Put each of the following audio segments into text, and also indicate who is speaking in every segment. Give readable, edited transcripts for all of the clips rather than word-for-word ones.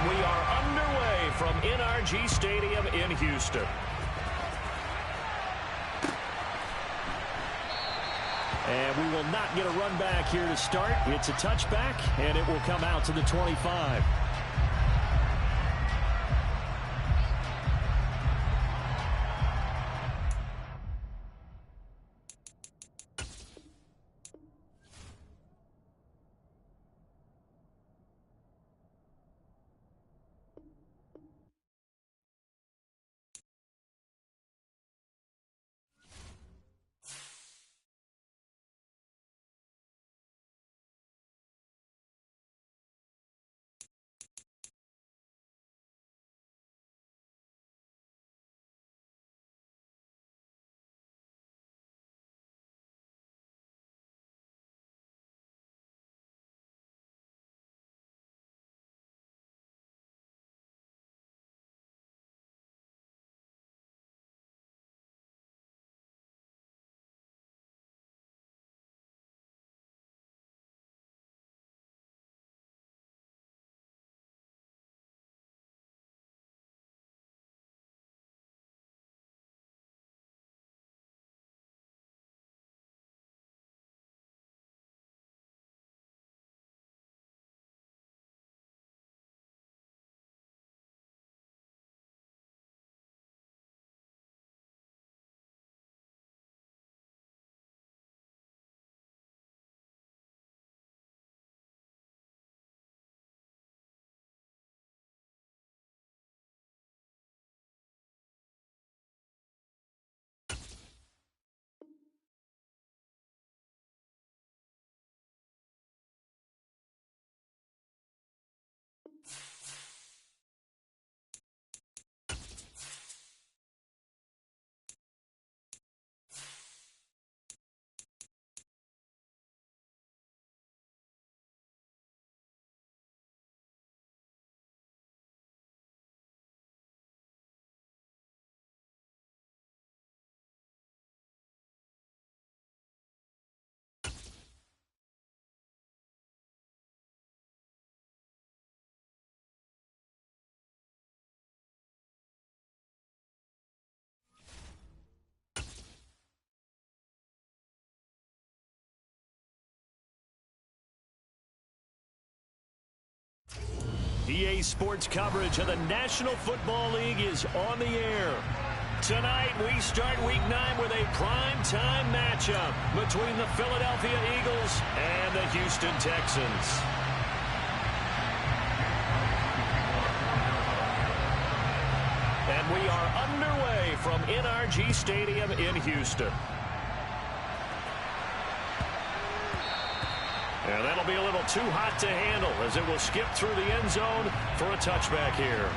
Speaker 1: And we are underway from NRG Stadium in Houston. And we will not get a run back here to start. It's a touchback, and it will come out to the 25. EA Sports coverage of the National Football League is on the air. Tonight, we start Week 9 with a prime-time matchup between the Philadelphia Eagles and the Houston Texans. And we are underway from NRG Stadium in Houston. And that'll be a little too hot to handle as it will skip through the end zone for a touchback here.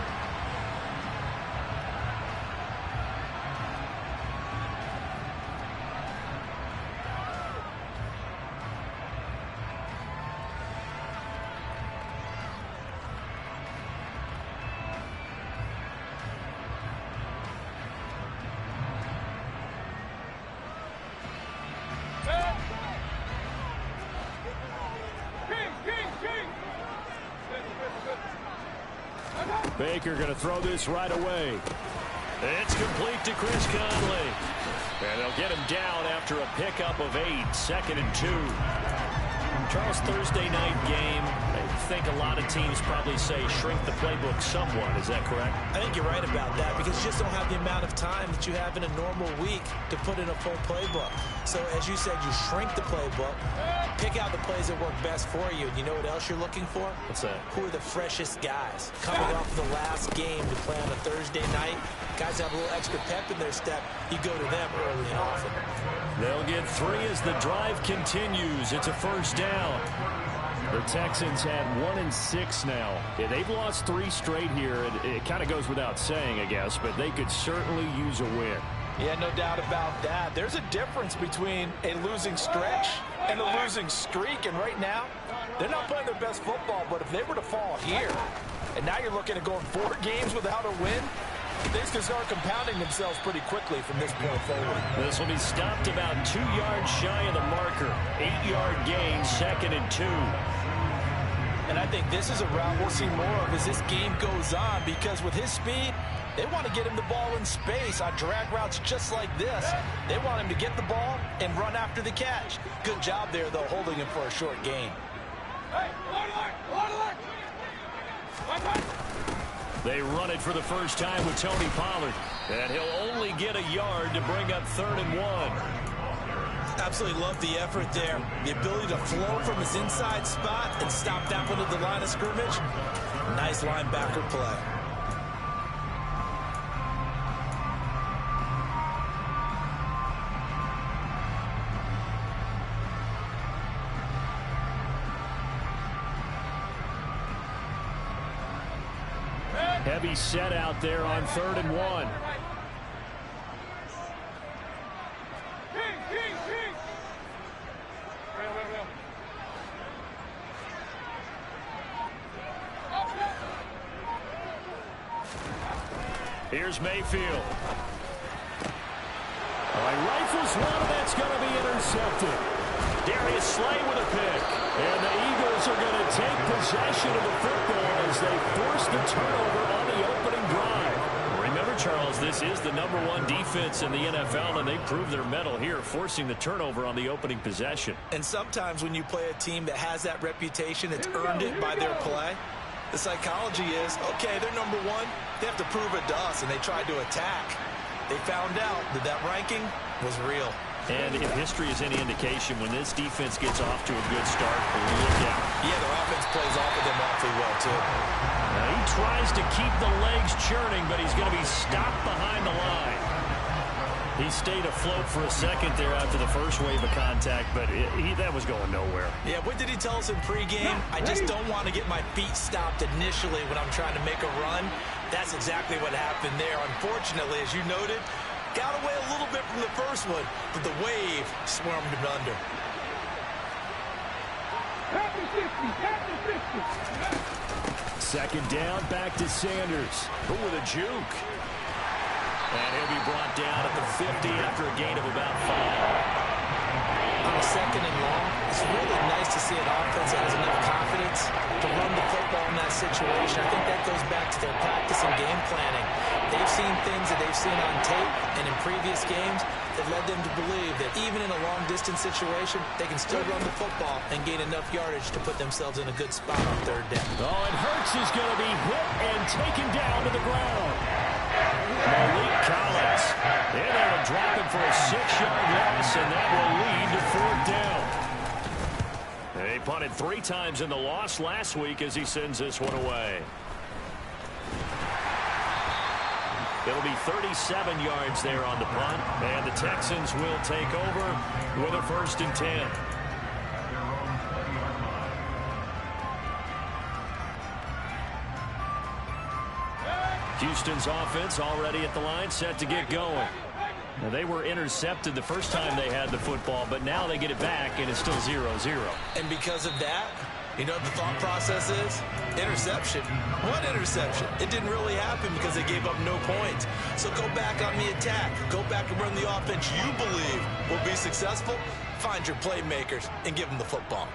Speaker 1: Baker going to throw this right away. It's complete to Chris Conley. And they'll get him down after a pickup of 8, 2nd and 2. Charles, Thursday night game, I think a lot of teams probably say shrink the playbook somewhat. Is that correct?
Speaker 2: I think you're right about that because you just don't have the amount of time that you have in a normal week to put in a full playbook. So as you said, you shrink the playbook, pick out the plays that work best for you. And you know what else you're looking for?
Speaker 1: What's that? Who
Speaker 2: are the freshest guys? Coming off of the last game to play on a Thursday night, guys have a little extra pep in their step. You go to them early and often.
Speaker 1: They'll get 3 as the drive continues. It's a first down. The Texans had 1 and 6 now. Yeah, they've lost 3 straight here. It kind of goes without saying, I guess, but they could certainly use a win.
Speaker 2: Yeah, no doubt about that. There's a difference between a losing stretch and a losing streak, and right now, they're not playing their best football, but if they were to fall here, and now you're looking at going 4 games without a win, things can start compounding themselves pretty quickly from this point forward.
Speaker 1: This will be stopped about 2 yards shy of the marker. 8-yard gain, 2nd and 2.
Speaker 2: And I think this is a route we'll see more of as this game goes on, because with his speed, they want to get him the ball in space on drag routes just like this. They want him to get the ball and run after the catch. Good job there, though, holding him for a short gain.
Speaker 1: They run it for the first time with Tony Pollard, and he'll only get a yard to bring up 3rd and 1.
Speaker 2: Absolutely love the effort there. The ability to flow from his inside spot and stop that one at the line of scrimmage. Nice linebacker play.
Speaker 1: Heavy set out there on 3rd and 1. Here's Mayfield. Rifles one, and that's going to be intercepted. Darius Slay with a pick. And the Eagles are going to take possession of the football as they force the turnover on the opening drive. Remember, Charles, this is the #1 defense in the NFL, and they prove their mettle here, forcing the turnover on the opening possession.
Speaker 2: And sometimes when you play a team that has that reputation, it's earned it by their play. The psychology is, okay, they're #1. They have to prove it to us, and they tried to attack. They found out that that ranking was real.
Speaker 1: And if history is any indication, when this defense gets off to a good start, look out.
Speaker 2: Yeah, their offense plays off of them awfully well, too.
Speaker 1: Now he tries to keep the legs churning, but he's going to be stopped behind the line. He stayed afloat for a second there after the first wave of contact, but that was going nowhere.
Speaker 2: Yeah, what did he tell us in pregame? I just don't want to get my feet stopped initially when I'm trying to make a run. That's exactly what happened there. Unfortunately, as you noted, got away a little bit from the first one, but the wave swarmed him under.
Speaker 1: Second down, back to Sanders. Who with a juke? And he'll be brought down at the 50 after a gain of about 5.
Speaker 2: On a 2nd and long, it's really nice to see an offense that has enough confidence to run the football in that situation. I think that goes back to their practice and game planning. They've seen things that they've seen on tape and in previous games that led them to believe that even in a long-distance situation, they can still run the football and gain enough yardage to put themselves in a good spot on 3rd down.
Speaker 1: Oh, and Hurts is going to be hit and taken down to the ground. Malik Collins. They're going to drop him for a 6-yard loss, and that will lead to 4th down. They punted 3 times in the loss last week as he sends this one away. It'll be 37 yards there on the punt, and the Texans will take over with a 1st and 10. Houston's offense already at the line, set to get going. Now, they were intercepted the first time they had the football, but now they get it back, and it's still 0-0.
Speaker 2: And because of that, you know what the thought process is? Interception. What interception? It didn't really happen because they gave up no points. So go back on the attack. Go back and run the offense you believe will be successful. Find your playmakers and give them the football.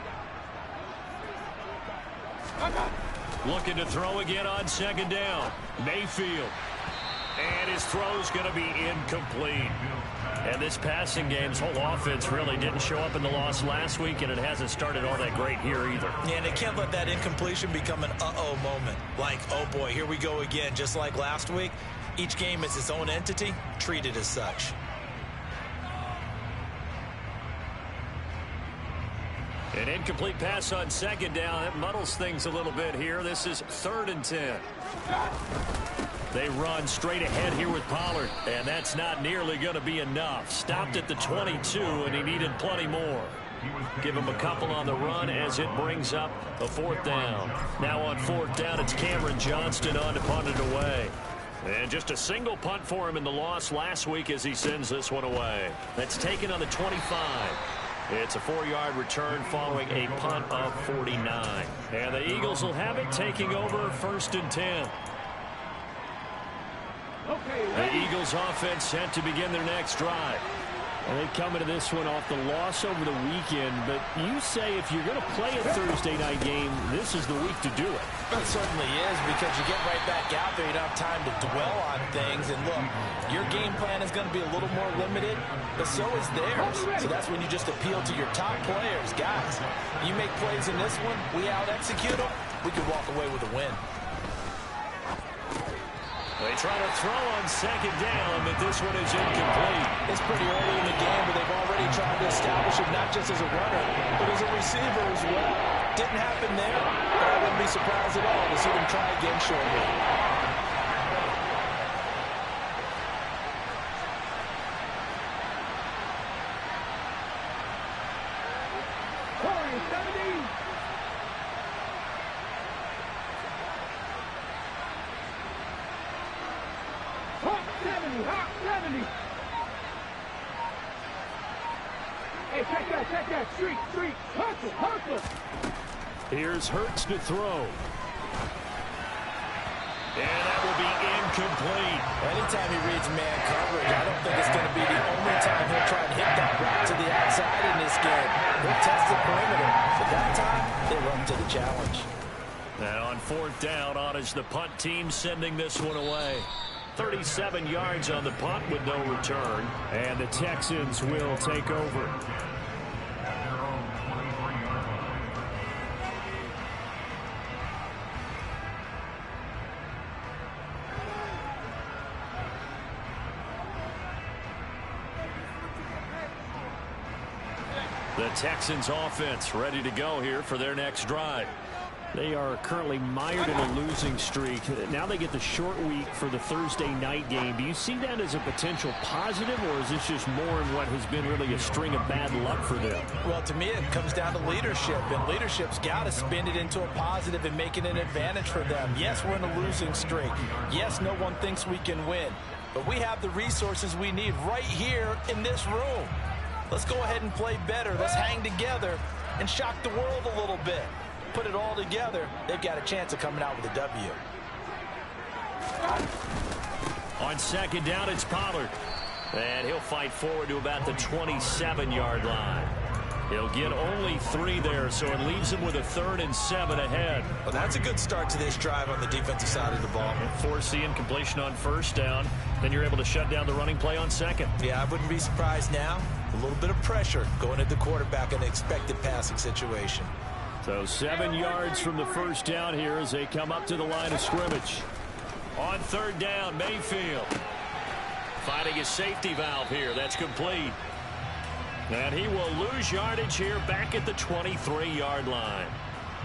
Speaker 1: Looking to throw again on 2nd down. Mayfield. And his throw's going to be incomplete. And this passing game's whole offense really didn't show up in the loss last week, and it hasn't started all that great here either.
Speaker 2: Yeah, and they can't let that incompletion become an uh-oh moment. Like, oh boy, here we go again, just like last week. Each game is its own entity, treated as such.
Speaker 1: An incomplete pass on 2nd down. That muddles things a little bit here. This is 3rd and 10. They run straight ahead here with Pollard, and that's not nearly going to be enough. Stopped at the 22, and he needed plenty more. Give him a couple on the run as it brings up a 4th down. Now on 4th down, it's Cameron Johnston on to punt it away. And just a single punt for him in the loss last week as he sends this one away. That's taken on the 25. It's a 4-yard return following a punt of 49. And the Eagles will have it, taking over 1st and 10. The Eagles offense set to begin their next drive. And they come into this one off the loss over the weekend, but you say if you're going to play a Thursday night game, this is the week to do it.
Speaker 2: It certainly is, because you get right back out there. You don't have time to dwell on things. And look, your game plan is going to be a little more limited, but so is theirs. So that's when you just appeal to your top players. Guys, you make plays in this one, we out-execute them, we can walk away with a win.
Speaker 1: They try to throw on second down, but this one is incomplete.
Speaker 2: It's pretty early in the game, but they've already tried to establish it not just as a runner, but as a receiver as well. Didn't happen there, but I wouldn't be surprised at all to see them try again shortly.
Speaker 3: Hey, check that, street, hustle.
Speaker 1: Here's Hurts to throw. And that will be incomplete.
Speaker 2: Anytime he reads man coverage, I don't think it's going to be the only time he'll try and hit that route to the outside in this game. He'll test the perimeter, but that time, they run to the challenge.
Speaker 1: And on fourth down, on is the punt team sending this one away. 37 yards on the punt with no return. And the Texans will take over. The Texans offense ready to go here for their next drive. They are currently mired in a losing streak. Now they get the short week for the Thursday night game. Do you see that as a potential positive, or is this just more in what has been really a string of bad luck for them?
Speaker 2: Well, to me, it comes down to leadership, and leadership's got to spin it into a positive and make it an advantage for them. Yes, we're in a losing streak. Yes, no one thinks we can win, but we have the resources we need right here in this room. Let's go ahead and play better. Let's hang together and shock the world a little bit. Put it all together, they've got a chance of coming out with a W.
Speaker 1: On second down, it's Pollard. And he'll fight forward to about the 27-yard line. He'll get only 3 there, so it leaves him with a 3rd and 7 ahead.
Speaker 2: Well, that's a good start to this drive on the defensive side of the ball.
Speaker 1: Force the incompletion on first down. Then you're able to shut down the running play on second.
Speaker 2: Yeah, I wouldn't be surprised now. A little bit of pressure going at the quarterback in an expected passing situation.
Speaker 1: So 7 yards from the first down here as they come up to the line of scrimmage. On third down, Mayfield finding his safety valve here. That's complete. And he will lose yardage here back at the 23-yard line.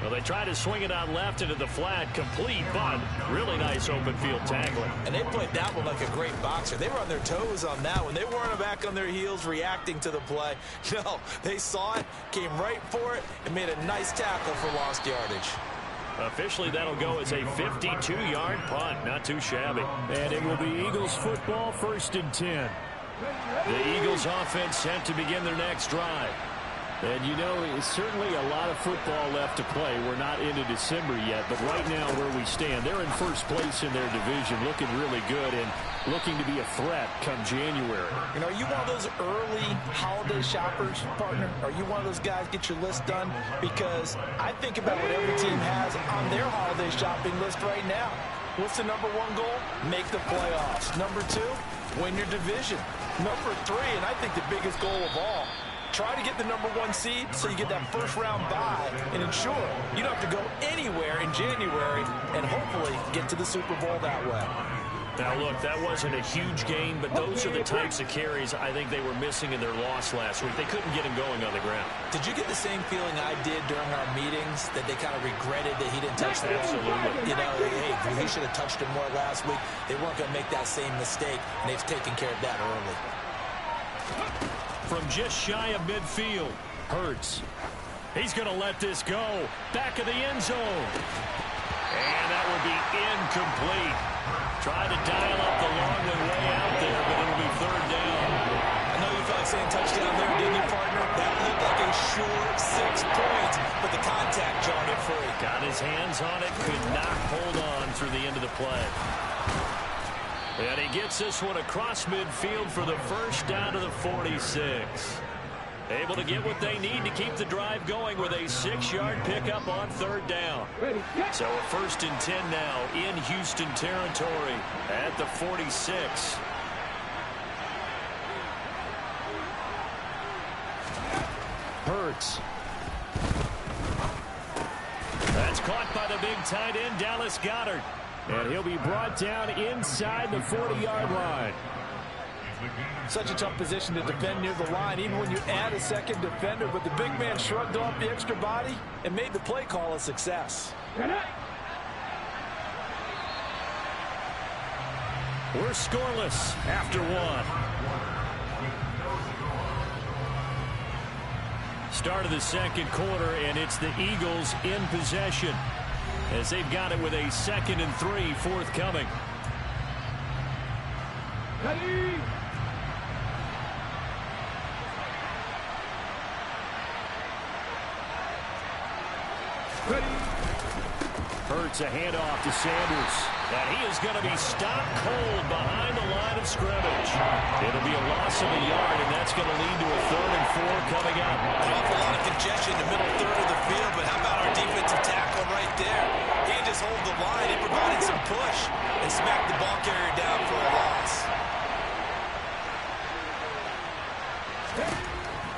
Speaker 1: Well, they try to swing it out left into the flat, complete, but really nice open field tackling.
Speaker 2: And they played that one like a great boxer. They were on their toes on that one. They weren't back on their heels reacting to the play. No, they saw it, came right for it, and made a nice tackle for lost yardage.
Speaker 1: Officially, that'll go as a 52-yard punt. Not too shabby. And it will be Eagles football, 1st and 10. The Eagles offense set to begin their next drive. And, you know, it's certainly a lot of football left to play. We're not into December yet, but right now where we stand, they're in first place in their division, looking really good and looking to be a threat come January.
Speaker 2: You know, are you one of those early holiday shoppers, partner? Are you one of those guys get your list done? Because I think about what every team has on their holiday shopping list right now. What's the number 1 goal? Make the playoffs. Number 2, win your division. Number 3, and I think the biggest goal of all, try to get the number 1 seed so you get that first-round bye and ensure you don't have to go anywhere in January and hopefully get to the Super Bowl that way.
Speaker 1: Now, look, that wasn't a huge game, but those are the types of carries I think they were missing in their loss last week. They couldn't get him going on the ground.
Speaker 2: Did you get the same feeling I did during our meetings, that they kind of regretted that he didn't touch the ball?
Speaker 1: Absolutely.
Speaker 2: You know, hey, he should have touched him more last week. They weren't going to make that same mistake, and they've taken care of that early.
Speaker 1: From just shy of midfield, Hurts. He's going to let this go. Back of the end zone. And that will be incomplete. Tried to dial up the long way out there, but it'll be 3rd down.
Speaker 2: I know you felt like saying touchdown there, didn't you, partner? That looked like a short 6 points, but the contact jarred it free.
Speaker 1: Got his hands on it, could not hold on through the end of the play. And he gets this one across midfield for the first down to the 46. Able to get what they need to keep the drive going with a 6-yard pickup on third down. So a 1st and 10 now in Houston territory at the 46. Hurts. That's caught by the big tight end, Dallas Goedert. And he'll be brought down inside the 40-yard line.
Speaker 2: Such a tough position to defend near the line, even when you add a second defender. But the big man shrugged off the extra body and made the play call a success.
Speaker 1: We're scoreless after one. Start of the second quarter, and it's the Eagles in possession as they've got it with a 2nd and 3 forthcoming.
Speaker 3: Ready?
Speaker 1: Hurts a handoff to Sanders. And he is going to be stopped cold behind the line of scrimmage. It'll be a loss of a yard, and that's going to lead to a 3rd and 4 coming up.
Speaker 4: An awful lot of congestion in the middle third of the field, but how about our defensive tackle right there? He didn't just hold the line. He provided some push and smacked the ball carrier down for a loss.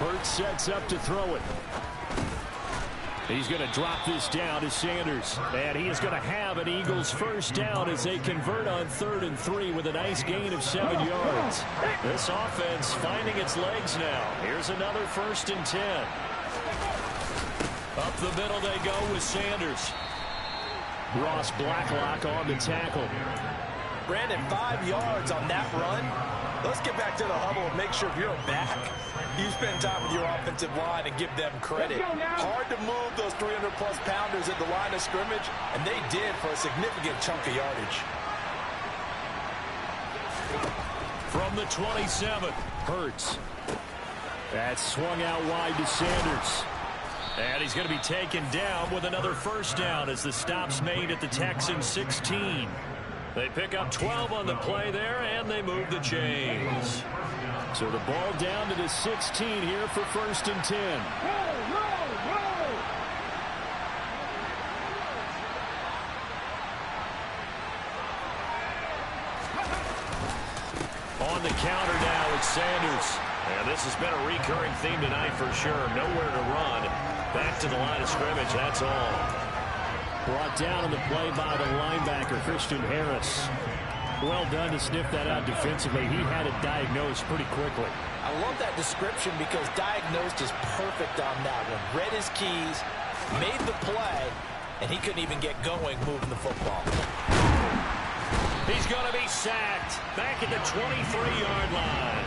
Speaker 1: Hurts sets up to throw it. He's going to drop this down to Sanders. And he is going to have an Eagles first down as they convert on 3rd and 3 with a nice gain of 7 yards. This offense finding its legs now. Here's another 1st and 10. Up the middle they go with Sanders. Ross Blacklock on the tackle.
Speaker 2: Brandon, 5 yards on that run. Let's get back to the huddle and make sure you're back. You spend time with your offensive line and give them credit. Hard to move those 300-plus pounders at the line of scrimmage, and they did for a significant chunk of yardage.
Speaker 1: From the 27, Hurts. That's swung out wide to Sanders. And he's going to be taken down with another first down as the stop's made at the Texans 16. They pick up 12 on the play there, and they move the chains. So the ball down to the 16 here for 1st and 10. On the counter now, it's Sanders. And this has been a recurring theme tonight for sure. Nowhere to run. Back to the line of scrimmage, that's all. Brought down on the play by the linebacker, Christian Harris. Well done to sniff that out defensively. He had it diagnosed pretty quickly.
Speaker 2: I love that description because diagnosed is perfect on that one. Read his keys, made the play, and he couldn't even get going moving the football.
Speaker 1: He's going to be sacked back at the 23-yard line.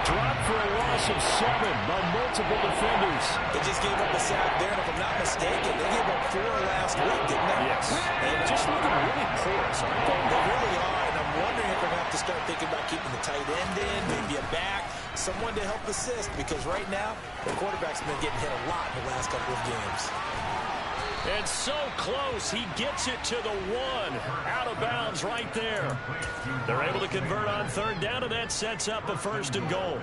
Speaker 1: Dropped for a loss of 7 by multiple defenders.
Speaker 2: They just gave up a sack there, and if I'm not mistaken, they gave up 4 last week, didn't they?
Speaker 1: Yes. And just looking really porous, aren't they?
Speaker 2: They really are, and I'm wondering if they're going to have to start thinking about keeping the tight end in, maybe a back, someone to help assist, because right now, the quarterback's been getting hit a lot in the last couple of games.
Speaker 1: And so close, he gets it to the 1. Out of bounds right there. They're able to convert on 3rd down, and that sets up a 1st and goal.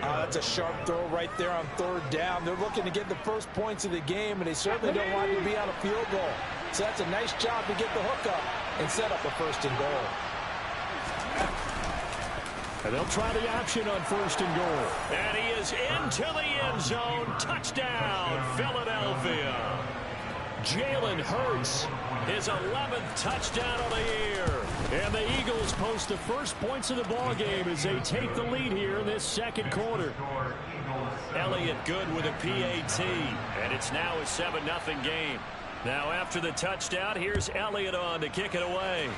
Speaker 2: That's a sharp throw right there on 3rd down. They're looking to get the first points of the game, and they certainly don't want to be on a field goal. So that's a nice job to get the hook up and set up a 1st and goal.
Speaker 1: And they'll try the option on 1st and goal. And he is into the end zone. Touchdown, Philadelphia. Jalen Hurts, his 11th touchdown of the year. And the Eagles post the first points of the ball game as they take the lead here in this second quarter. Elliott good with a PAT, and it's now a 7-0 game. Now after the touchdown, here's Elliott on to kick it away.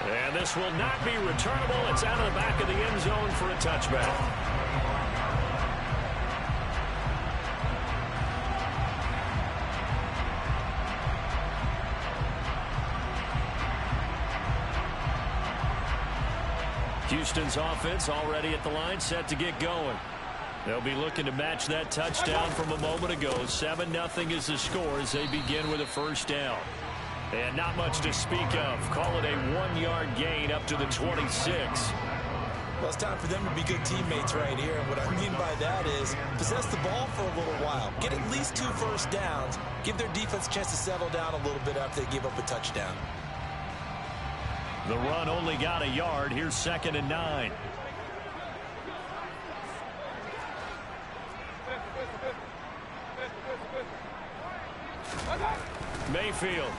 Speaker 1: And this will not be returnable. It's out of the back of the end zone for a touchback. Houston's offense already at the line, set to get going. They'll be looking to match that touchdown from a moment ago. 7-0 is the score as they begin with a first down. And not much to speak of. Call it a 1-yard gain up to the 26.
Speaker 4: Well, it's time for them to be good teammates right here. And what I mean by that is possess the ball for a little while. Get at least 2 first downs. Give their defense a chance to settle down a little bit after they give up a touchdown.
Speaker 1: The run only got a yard. Here's 2nd and 9. Mayfield.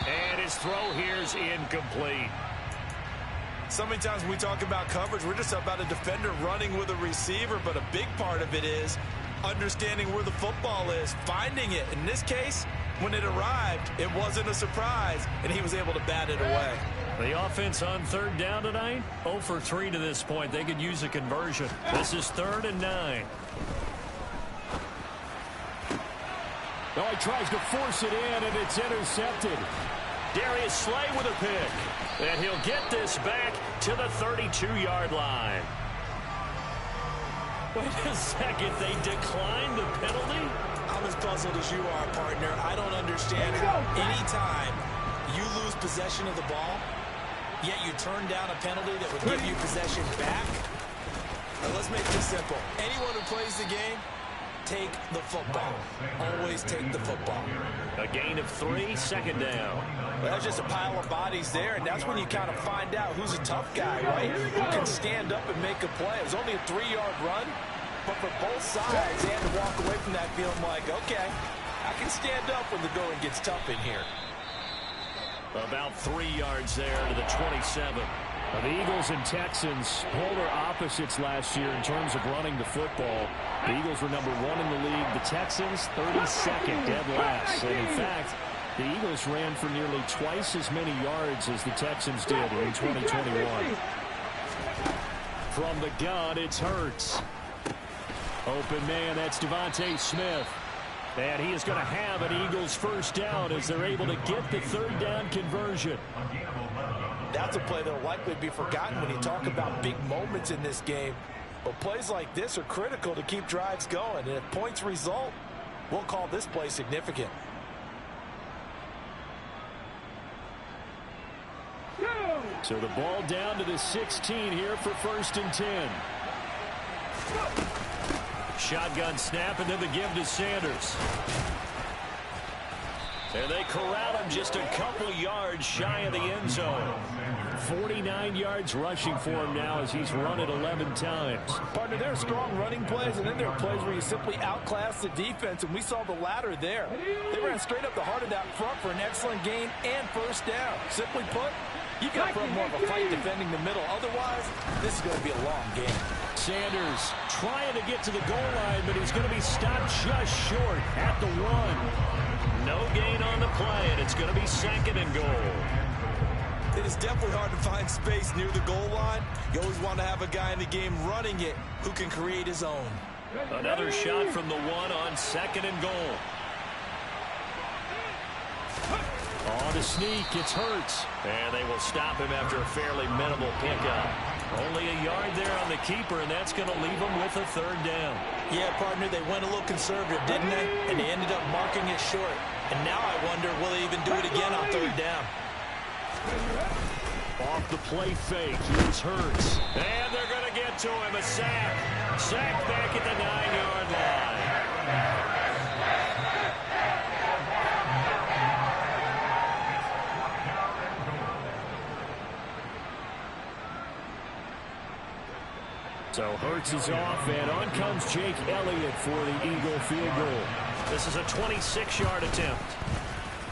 Speaker 1: And his throw here is incomplete.
Speaker 4: So many times when we talk about coverage, we're just about a defender running with a receiver, but a big part of it is understanding where the football is, finding it. In this case, when it arrived, it wasn't a surprise, and he was able to bat it away.
Speaker 1: The offense on 3rd down tonight, 0 for 3 to this point. They could use a conversion. This is 3rd and 9.
Speaker 3: Oh, he tries to force it in, and it's intercepted.
Speaker 1: Darius Slay with a pick. And he'll get this back to the 32-yard line. Wait a second. They declined the penalty?
Speaker 4: I'm as puzzled as you are, partner. I don't understand how any time you lose possession of the ball, yet you turn down a penalty that would give you possession back. Now, let's make this simple. Anyone who plays the game, take the football. Always take the football.
Speaker 1: A gain of 3, 2nd down.
Speaker 2: Well, that's just a pile of bodies there, and that's when you kind of find out who's a tough guy, right? Who can stand up and make a play. It was only a 3-yard run, but for both sides, they had to walk away from that feeling like, okay, I can stand up when the going gets tough in here.
Speaker 1: About 3 yards there to the 27.
Speaker 3: The Eagles and Texans, polar opposites last year in terms of running the football. The Eagles were number 1 in the league. The Texans, 32nd, dead last. And in fact, the Eagles ran for nearly twice as many yards as the Texans did in 2021.
Speaker 1: From the gun, it's Hurts.
Speaker 3: Open man, that's Devontae Smith.
Speaker 1: And he is going to have an Eagles first down as they're able to get the 3rd down conversion.
Speaker 2: That's a play that will likely be forgotten when you talk about big moments in this game. But plays like this are critical to keep drives going. And if points result, we'll call this play significant.
Speaker 3: So the ball down to the 16 here for 1st and 10.
Speaker 1: Shotgun snap and then the give to Sanders. And they corral him just a couple yards shy of the end zone.
Speaker 3: 49 yards rushing for him now as he's run it 11 times.
Speaker 2: Partner, there are strong running plays, and then there are plays where you simply outclass the defense, and we saw the latter there. They ran straight up the heart of that front for an excellent gain and first down. Simply put, you got to put more of a fight defending the middle. Otherwise, this is going to be a long game.
Speaker 3: Sanders trying to get to the goal line, but he's going to be stopped just short at the 1.
Speaker 1: No gain on the play, and it's going to be 2nd and goal.
Speaker 4: It is definitely hard to find space near the goal line. You always want to have a guy in the game running it who can create his own.
Speaker 1: Another shot from the 1 on 2nd and goal.
Speaker 3: On the sneak, it's Hurts.
Speaker 1: And they will stop him after a fairly minimal pickup. Only a yard there on the keeper, and that's going to leave him with a 3rd down.
Speaker 4: Yeah, partner, they went a little conservative, didn't they? And they ended up marking it short. And now I wonder, will they even do it again on 3rd down?
Speaker 3: Off the play fake, here's Hurts.
Speaker 1: And they're going to get to him, a sack. Sack back at the 9-yard line.
Speaker 3: So Hurts is off, and on comes Jake Elliott for the Eagle field goal.
Speaker 1: This is a 26-yard attempt.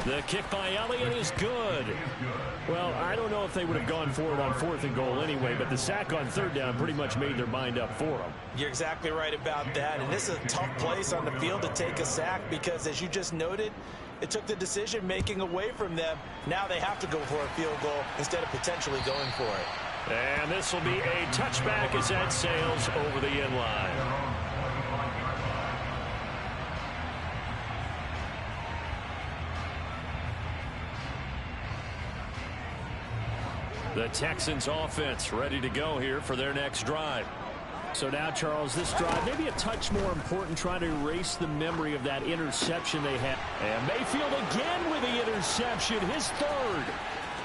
Speaker 1: The kick by Elliott is good.
Speaker 3: Well, I don't know if they would have gone for it on 4th and goal anyway, but the sack on 3rd down pretty much made their mind up for them.
Speaker 2: You're exactly right about that, and this is a tough place on the field to take a sack because, as you just noted, it took the decision-making away from them. Now they have to go for a field goal instead of potentially going for it.
Speaker 1: And this will be a touchback as that sails over the end line. The Texans offense ready to go here for their next drive.
Speaker 3: So now, Charles, this drive maybe a touch more important, trying to erase the memory of that interception they had. And Mayfield again with the interception, his third.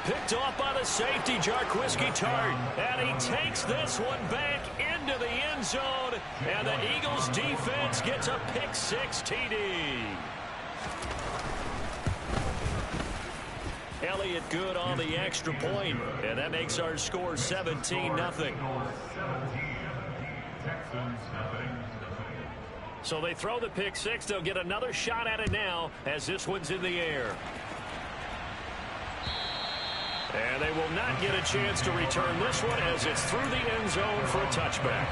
Speaker 3: Picked off by the safety, Jarquiski Tart. And he takes this one back into the end zone. And the Eagles defense gets a pick six TD. Elliott good on the extra point, and that makes our score 17-0. So they throw the pick six. They'll get another shot at it now as this one's in the air. And they will not get a chance to return this one as it's through the end zone for a touchback.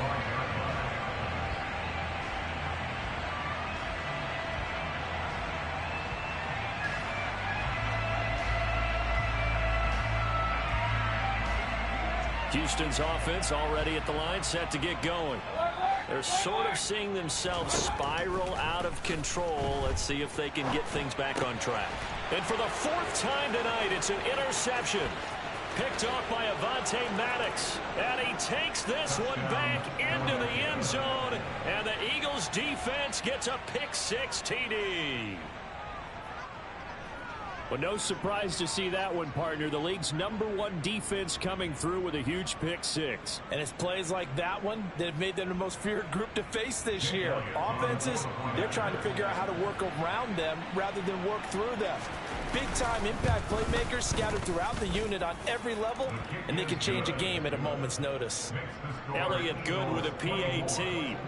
Speaker 3: Houston's offense already at the line, set to get going. They're sort of seeing themselves spiral out of control. Let's see if they can get things back on track. And for the fourth time tonight, it's an interception. Picked off by Avonte Maddox. And he takes this one back into the end zone. And the Eagles defense gets a pick six TD. Well, no surprise to see that one, partner. The league's #1 defense coming through with a huge pick six.
Speaker 2: And it's plays like that one that have made them the most feared group to face this year. Offenses, they're trying to figure out how to work around them rather than work through them. Big-time impact playmakers scattered throughout the unit on every level, and they can change a game at a moment's notice.
Speaker 1: Elliott good with a PAT,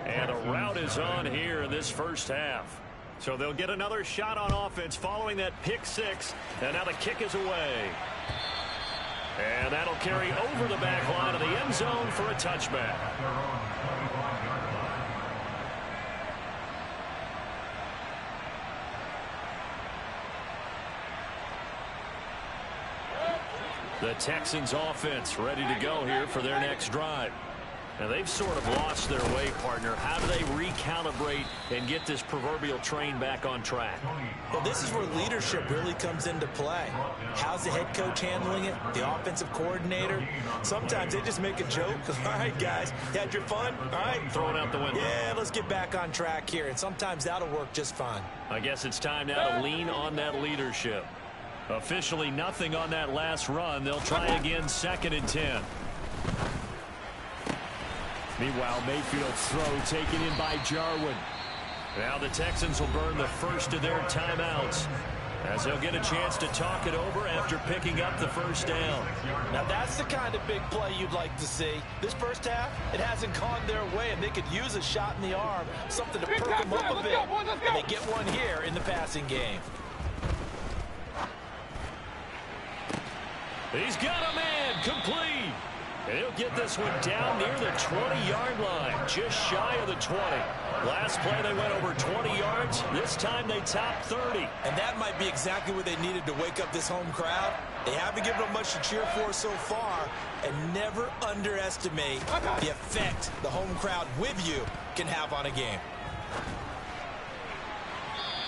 Speaker 1: and a route is on here in this first half. So they'll get another shot on offense following that pick six. And now the kick is away. And that'll carry over the back line of the end zone for a touchback. The Texans offense ready to go here for their next drive. Now, they've sort of lost their way, partner. How do they recalibrate and get this proverbial train back on track?
Speaker 4: Well, this is where leadership really comes into play. How's the head coach handling it? The offensive coordinator? Sometimes they just make a joke. All right, guys, you had your fun? All right.
Speaker 1: Throw it out the window.
Speaker 4: Yeah, let's get back on track here. And sometimes that'll work just fine.
Speaker 1: I guess it's time now to lean on that leadership. Officially nothing on that last run. They'll try again, 2nd and 10.
Speaker 3: Meanwhile, Mayfield's throw taken in by Jarwin.
Speaker 1: Now the Texans will burn the first of their timeouts as they'll get a chance to talk it over after picking up the first down.
Speaker 2: Now that's the kind of big play you'd like to see. This first half, it hasn't gone their way, and they could use a shot in the arm, something to perk them up a bit. And they get one here in the passing game.
Speaker 1: He's got a man, complete. And he'll get this one down near the 20-yard line, just shy of the 20. Last play, they went over 20 yards. This time, they topped 30.
Speaker 4: And that might be exactly what they needed to wake up this home crowd. They haven't given them much to cheer for so far. And never underestimate the effect the home crowd with you can have on a game.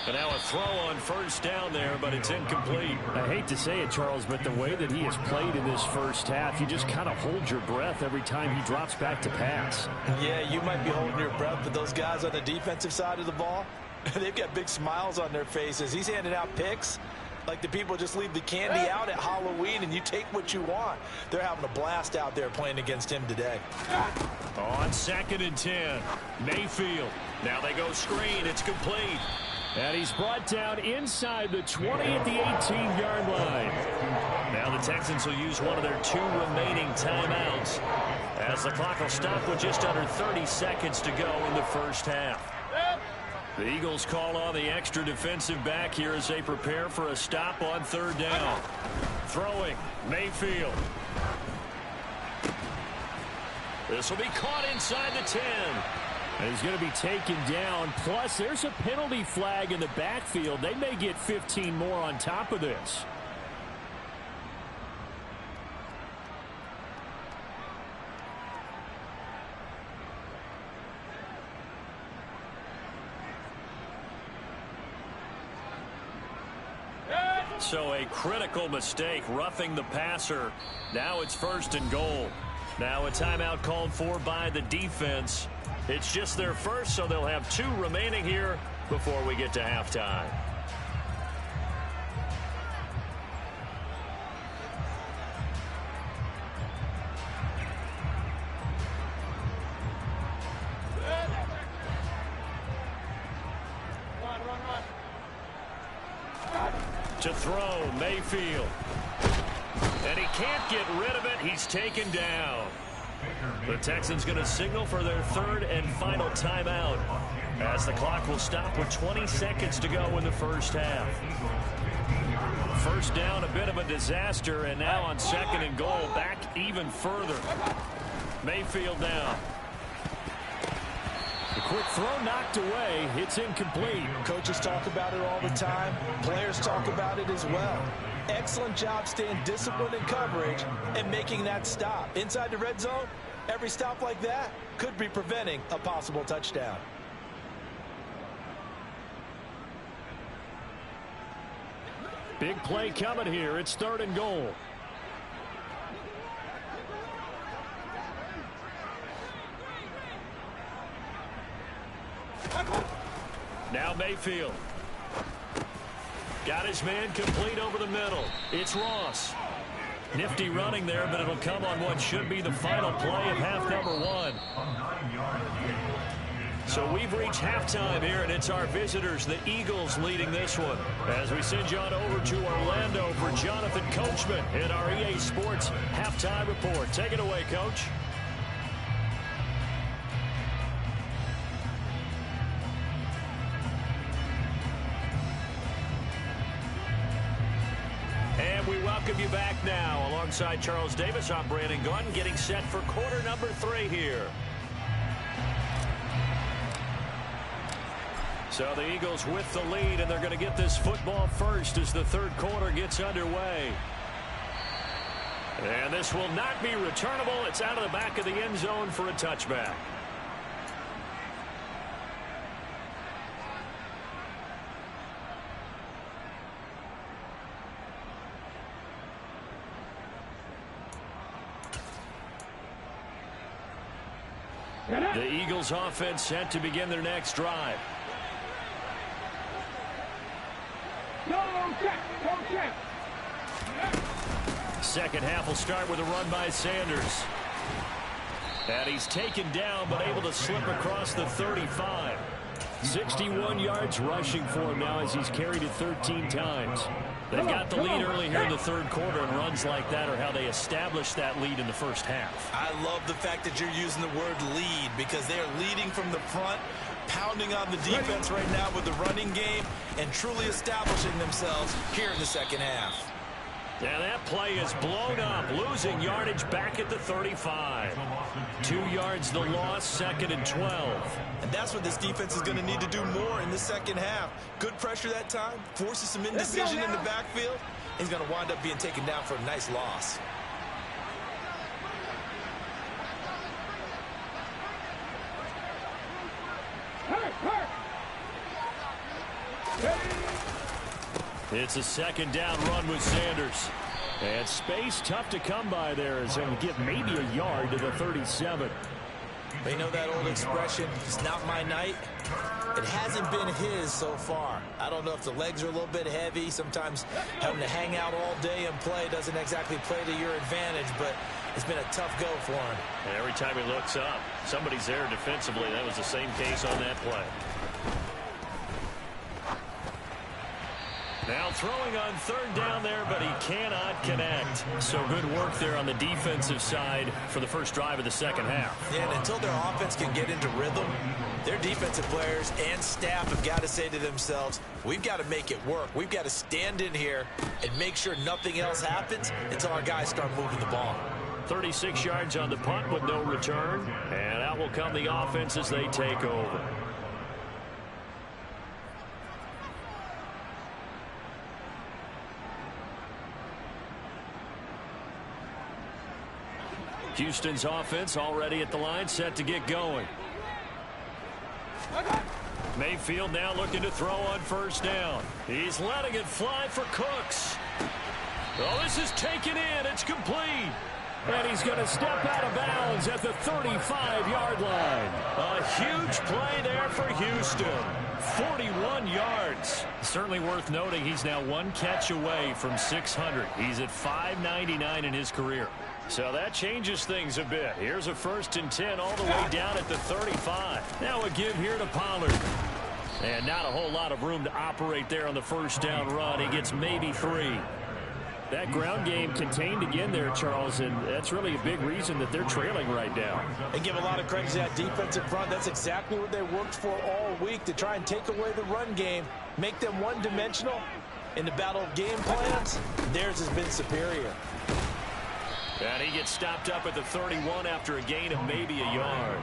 Speaker 1: And now a throw on first down there, but it's incomplete.
Speaker 3: I hate to say it, Charles, but the way that he has played in this first half, you just kind of hold your breath every time he drops back to pass.
Speaker 2: Yeah, you might be holding your breath, but those guys on the defensive side of the ball, they've got big smiles on their faces. He's handing out picks like the people just leave the candy out at Halloween and you take what you want. They're having a blast out there playing against him today.
Speaker 1: On 2nd and 10, Mayfield. Now they go screen. It's complete.
Speaker 3: And he's brought down inside the 20 at the 18-yard line.
Speaker 1: Now the Texans will use one of their 2 remaining timeouts as the clock will stop with just under 30 seconds to go in the first half. The Eagles call on the extra defensive back here as they prepare for a stop on 3rd down. Throwing, Mayfield. This will be caught inside the 10.
Speaker 3: And he's going to be taken down. Plus, there's a penalty flag in the backfield. They may get 15 more on top of this.
Speaker 1: So a critical mistake, roughing the passer. Now it's 1st and goal. Now a timeout called for by the defense. It's just their first, so they'll have 2 remaining here before we get to halftime. To throw, Mayfield. And he can't get rid of it. He's taken down. The Texans going to signal for their 3rd and final timeout, as the clock will stop with 20 seconds to go in the first half. First down, a bit of a disaster, and now on 2nd and goal, back even further. Mayfield down.
Speaker 3: The quick throw knocked away. It's incomplete.
Speaker 2: Coaches talk about it all the time. Players talk about it as well. Excellent job staying disciplined in coverage and making that stop. Inside the red zone, every stop like that could be preventing a possible touchdown.
Speaker 3: Big play coming here. It's 3rd and goal.
Speaker 1: Now Mayfield. Got his man complete over the middle. It's Ross. Nifty running there, but it'll come on what should be the final play of half number 1. So we've reached halftime here, and it's our visitors, the Eagles, leading this one. As we send you on over to Orlando for Jonathan Coachman in our EA Sports halftime report. Take it away, Coach. And we welcome you back now. Alongside Charles Davis, I'm Brandon Gunn, getting set for quarter number 3 here. So the Eagles with the lead, and they're going to get this football first as the 3rd quarter gets underway. And this will not be returnable. It's out of the back of the end zone for a touchback. The Eagles offense set to begin their next drive. Second half will start with a run by Sanders. And he's taken down, but able to slip across the 35. 61 yards rushing for him now as he's carried it 13 times. They've got the lead early here in the 3rd quarter, and runs like that are how they establish that lead in the first half.
Speaker 4: I love the fact that you're using the word lead, because they are leading from the front, pounding on the defense right now with the running game, and truly establishing themselves here in the 2nd half.
Speaker 1: Yeah, that play is blown up, losing yardage back at the 35. 2 yards the loss, 2nd and 12.
Speaker 4: And that's what this defense is going to need to do more in the 2nd half. Good pressure that time, forces some indecision in the backfield. He's going to wind up being taken down for a nice loss.
Speaker 1: It's a 2nd down run with Sanders. And space tough to come by there, as he'll give maybe a yard to the 37.
Speaker 4: They know that old expression, it's not my night. It hasn't been his so far. I don't know if the legs are a little bit heavy. Sometimes having to hang out all day and play doesn't exactly play to your advantage, but it's been a tough go for him.
Speaker 1: And every time he looks up, somebody's there defensively. That was the same case on that play. Now throwing on 3rd down there, but he cannot connect. So good work there on the defensive side for the first drive of the 2nd half.
Speaker 4: Yeah, and until their offense can get into rhythm, their defensive players and staff have got to say to themselves, we've got to make it work. We've got to stand in here and make sure nothing else happens until our guys start moving the ball.
Speaker 1: 36 yards on the punt with no return. And out will come the offense as they take over. Houston's offense already at the line, set to get going. Mayfield now looking to throw on 1st down. He's letting it fly for Cooks. Oh, this is taken in. It's complete.
Speaker 3: And he's going to step out of bounds at the 35-yard line.
Speaker 1: A huge play there for Houston. 41 yards. Certainly worth noting he's now one catch away from 600. He's at 599 in his career. So that changes things a bit. Here's a 1st and 10 all the way down at the 35. Now a give here to Pollard. And not a whole lot of room to operate there on the first down run. He gets maybe 3.
Speaker 3: That ground game contained again there, Charles, and that's really a big reason that they're trailing right now.
Speaker 2: And give a lot of credit to that defensive front. That's exactly what they worked for all week, to try and take away the run game, make them one-dimensional. In the battle of game plans, theirs has been superior.
Speaker 1: And he gets stopped up at the 31 after a gain of maybe a yard.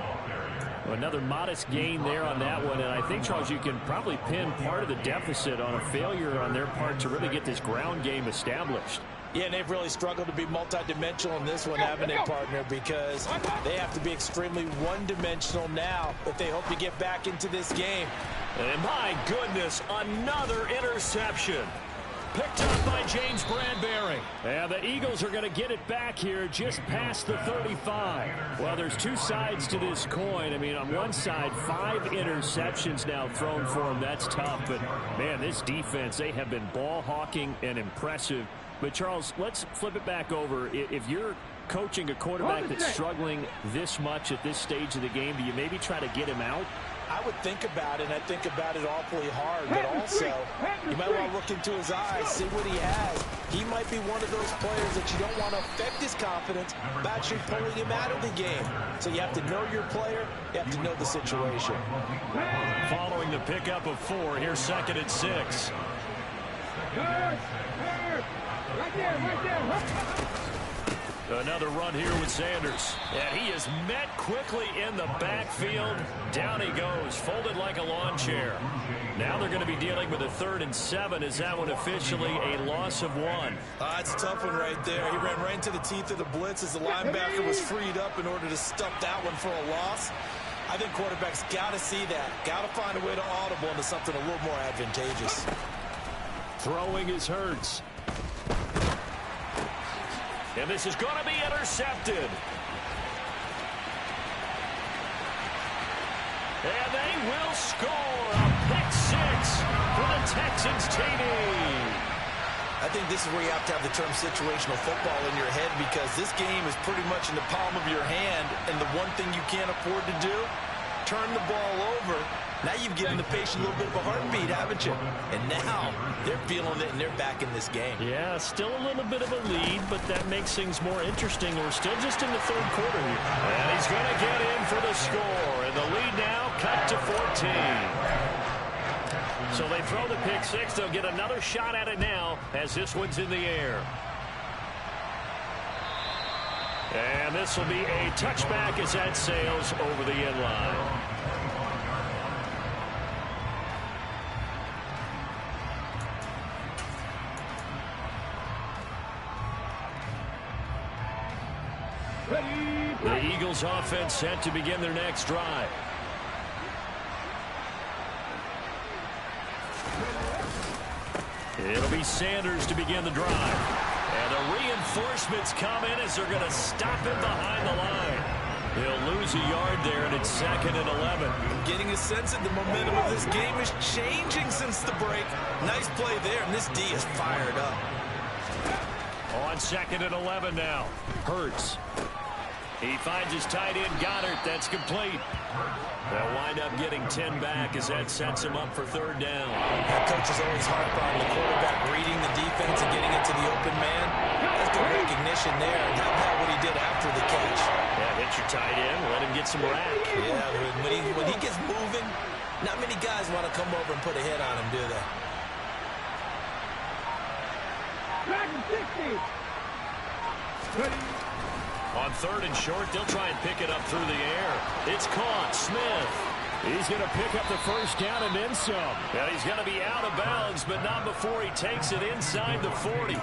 Speaker 3: Another modest gain there on that one, and I think, Charles, you can probably pin part of the deficit on a failure on their part to really get this ground game established.
Speaker 2: Yeah, and they've really struggled to be multidimensional in this one, haven't they, partner? Because they have to be extremely one-dimensional now if they hope to get back into this game.
Speaker 1: And my goodness, another interception. Picked up by James Bradbury.
Speaker 3: And the Eagles are going to get it back here just past the 35. Well, there's two sides to this coin. I mean, on one side, 5 interceptions now thrown for them. That's tough. But, man, this defense, they have been ball hawking and impressive. But, Charles, let's flip it back over. If you're coaching a quarterback that's struggling this much at this stage of the game, do you maybe try to get him out?
Speaker 2: I would think about it, and I think about it awfully hard, but also you might want to look into his eyes, see what he has. He might be one of those players that you don't want to affect his confidence by actually pulling him out of the game. So you have to know your player, you have to know the situation.
Speaker 1: Following the pickup of 4, here's 2nd and 6.
Speaker 5: Right there.
Speaker 1: Another run here with Sanders. And he is met quickly in the backfield. Down he goes, folded like a lawn chair. Now they're going to be dealing with a 3rd and 7. Is that one officially a loss of 1?
Speaker 4: That's a tough one right there. He ran right into the teeth of the blitz as the linebacker was freed up in order to stuff that one for a loss. I think quarterbacks got to see that. Got to find a way to audible into something a little more advantageous.
Speaker 1: Throwing is Hurts. And this is going to be intercepted. And they will score a pick 6 for the Texans TD.
Speaker 4: I think this is where you have to have the term situational football in your head, because this game is pretty much in the palm of your hand, and the one thing you can't afford to do, turn the ball over. Now you've given the patient a little bit of a heartbeat, haven't you? And now they're feeling it, and they're back in this game.
Speaker 1: Yeah, still a little bit of a lead, but that makes things more interesting. We're still just in the 3rd quarter here. And he's going to get in for the score. And the lead now cut to 14. So they throw the pick 6. They'll get another shot at it now as this one's in the air. And this will be a touchback as that sails over the end line. The Eagles offense set to begin their next drive. It'll be Sanders to begin the drive. And the reinforcements come in as they're going to stop him behind the line. He'll lose a yard there, and it's 2nd and 11.
Speaker 4: I'm getting a sense that the momentum of this game is changing since the break. Nice play there, and this D is fired up.
Speaker 1: On 2nd and 11 now. Hurts. He finds his tight end, Goddard. That's complete. They'll wind up getting 10 back as that sets him up for 3rd down.
Speaker 4: That coach is always harp on the quarterback reading the defense and getting it to the open man. That's good recognition there. And how about what he did after the catch?
Speaker 1: Yeah, hit your tight end, let him get some rack.
Speaker 4: Yeah, when he gets moving, not many guys want to come over and put a hit on him, do they?
Speaker 5: Back to 60.
Speaker 1: On 3rd and short, they'll try and pick it up through the air. It's caught. Smith.
Speaker 3: He's going to pick up the 1st down and then some.
Speaker 1: And he's going to be out of bounds, but not before he takes it inside the 40.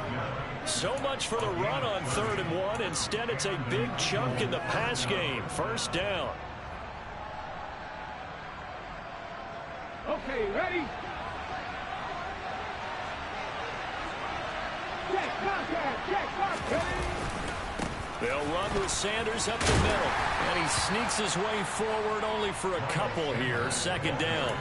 Speaker 1: So much for the run on 3rd and 1. Instead, it's a big chunk in the pass game. 1st down.
Speaker 5: Okay, ready? Check contact. Check contact.
Speaker 1: They'll run with Sanders up the middle. And he sneaks his way forward only for a couple here. Second down.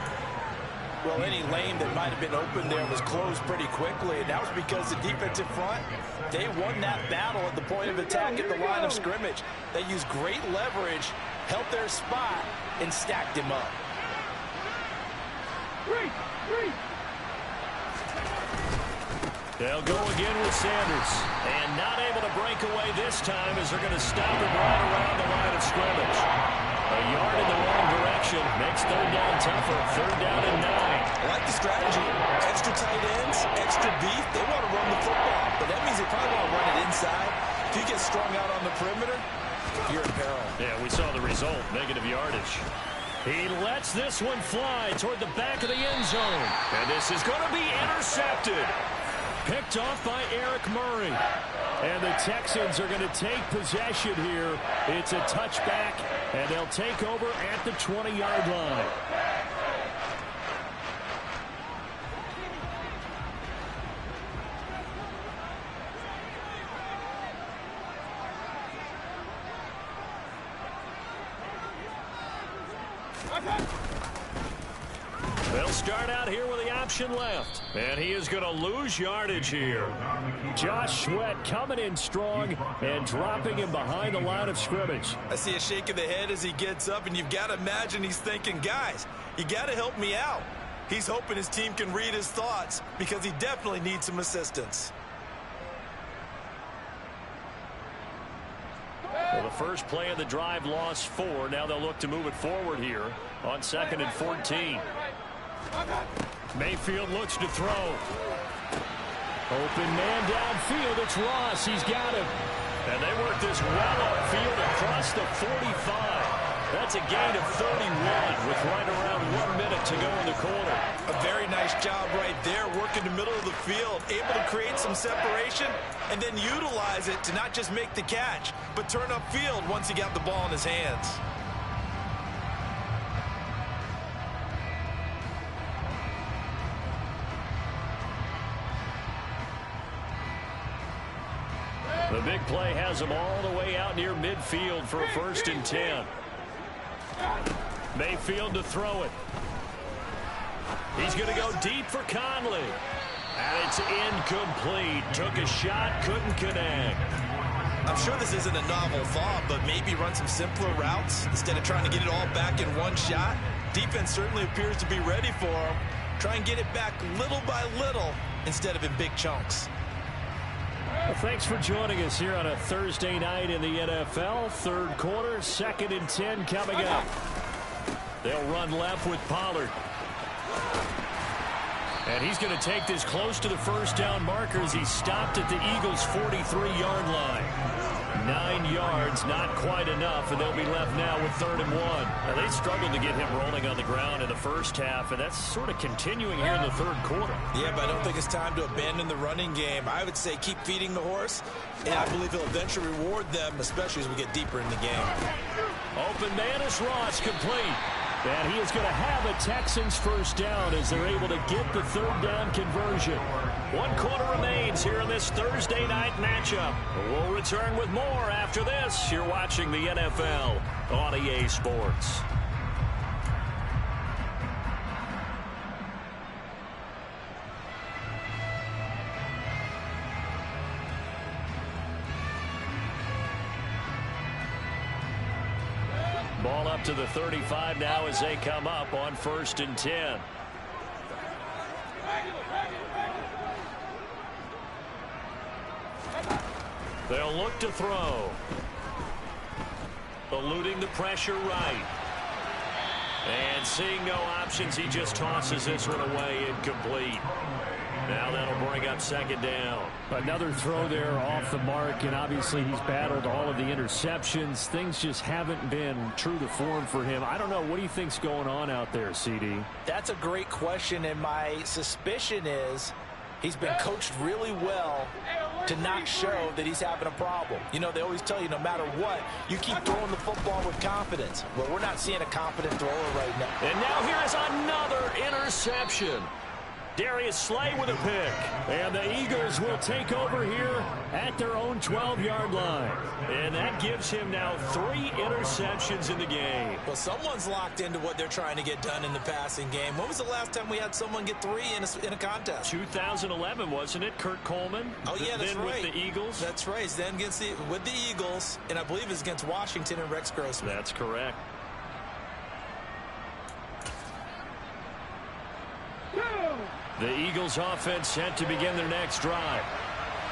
Speaker 2: Well, any lane that might have been open there was closed pretty quickly, and that was because the defensive front, they won that battle at the point of attack at the line of scrimmage. They used great leverage, held their spot, and stacked him up.
Speaker 1: They'll go again with Sanders. And not able to break away this time as they're going to stop him right around the line of scrimmage. A yard in the wrong direction makes third down tougher. Third down and 9.
Speaker 4: I like the strategy. Extra tight ends, extra beef. They want to run the football, but that means they probably want to run it inside. If you get strung out on the perimeter, you're in peril.
Speaker 1: Yeah, we saw the result. Negative yardage. He lets this one fly toward the back of the end zone. And this is going to be intercepted. Picked off by Eric Murray. And the Texans are going to take possession here. It's a touchback, and they'll take over at the 20-yard line. They'll start out here with the option left. And he is going to lose yardage here. Josh Sweat coming in strong and dropping him behind the line of scrimmage.
Speaker 4: I see a shake of the head as he gets up, and you've got to imagine he's thinking, guys, you got to help me out. He's hoping his team can read his thoughts because he definitely needs some assistance.
Speaker 1: Well, the first play of the drive lost 4. Now they'll look to move it forward here on 2nd and 14. Mayfield looks to throw. Open man downfield. It's Ross. He's got him. And they work this well upfield across the 45. That's a gain of 31 with right around 1 minute to go in the quarter.
Speaker 4: A very nice job right there, working the middle of the field, able to create some separation and then utilize it to not just make the catch, but turn upfield once he got the ball in his hands.
Speaker 1: The big play has him all the way out near midfield for a 1st and 10. Mayfield to throw it. He's going to go deep for Conley. And it's incomplete. Took a shot, couldn't connect.
Speaker 4: I'm sure this isn't a novel thought, but maybe run some simpler routes instead of trying to get it all back in one shot. Defense certainly appears to be ready for him. Try and get it back little by little instead of in big chunks.
Speaker 1: Well, thanks for joining us here on a Thursday night in the NFL. Third quarter, 2nd and 10 coming up. They'll run left with Pollard. And he's going to take this close to the first down marker as he stopped at the Eagles' 43-yard line. 9 yards, not quite enough, and they'll be left now with 3rd and 1. Now, they struggled to get him rolling on the ground in the first half, and that's sort of continuing here in the third quarter.
Speaker 4: Yeah, but I don't think it's time to abandon the running game. I would say keep feeding the horse, and I believe he'll eventually reward them, especially as we get deeper in the game.
Speaker 1: Open man is Ross, complete. And he is going to have a Texans first down as they're able to get the 3rd down conversion. 1 quarter remains here in this Thursday night matchup. We'll return with more after this. You're watching the NFL on EA Sports. Ball up to the 35 now as they come up on 1st and 10. They'll look to throw. Eluding the pressure right. And seeing no options, he just tosses this one away, incomplete. Now that'll bring up 2nd down.
Speaker 3: Another throw there off the mark, and obviously he's battled all of the interceptions. Things just haven't been true to form for him. I don't know. What do you think's going on out there, CD?
Speaker 2: That's a great question, and my suspicion is he's been coached really well to not show that he's having a problem. You know, they always tell you no matter what, you keep throwing the football with confidence. Well, we're not seeing a confident thrower right now.
Speaker 1: And now here is another interception.
Speaker 3: Darius Slay with a pick. And the Eagles will take over here at their own 12-yard line. And that gives him now 3 interceptions in the game.
Speaker 4: Well, someone's locked into what they're trying to get done in the passing game. When was the last time we had someone get 3 in a contest?
Speaker 3: 2011, wasn't it? Kurt Coleman.
Speaker 4: Oh, yeah, that's
Speaker 3: then
Speaker 4: right.
Speaker 3: With the Eagles.
Speaker 4: That's right. Then with the Eagles, and I believe it's against Washington and Rex Grossman.
Speaker 3: That's correct. The Eagles offense set to begin their next drive.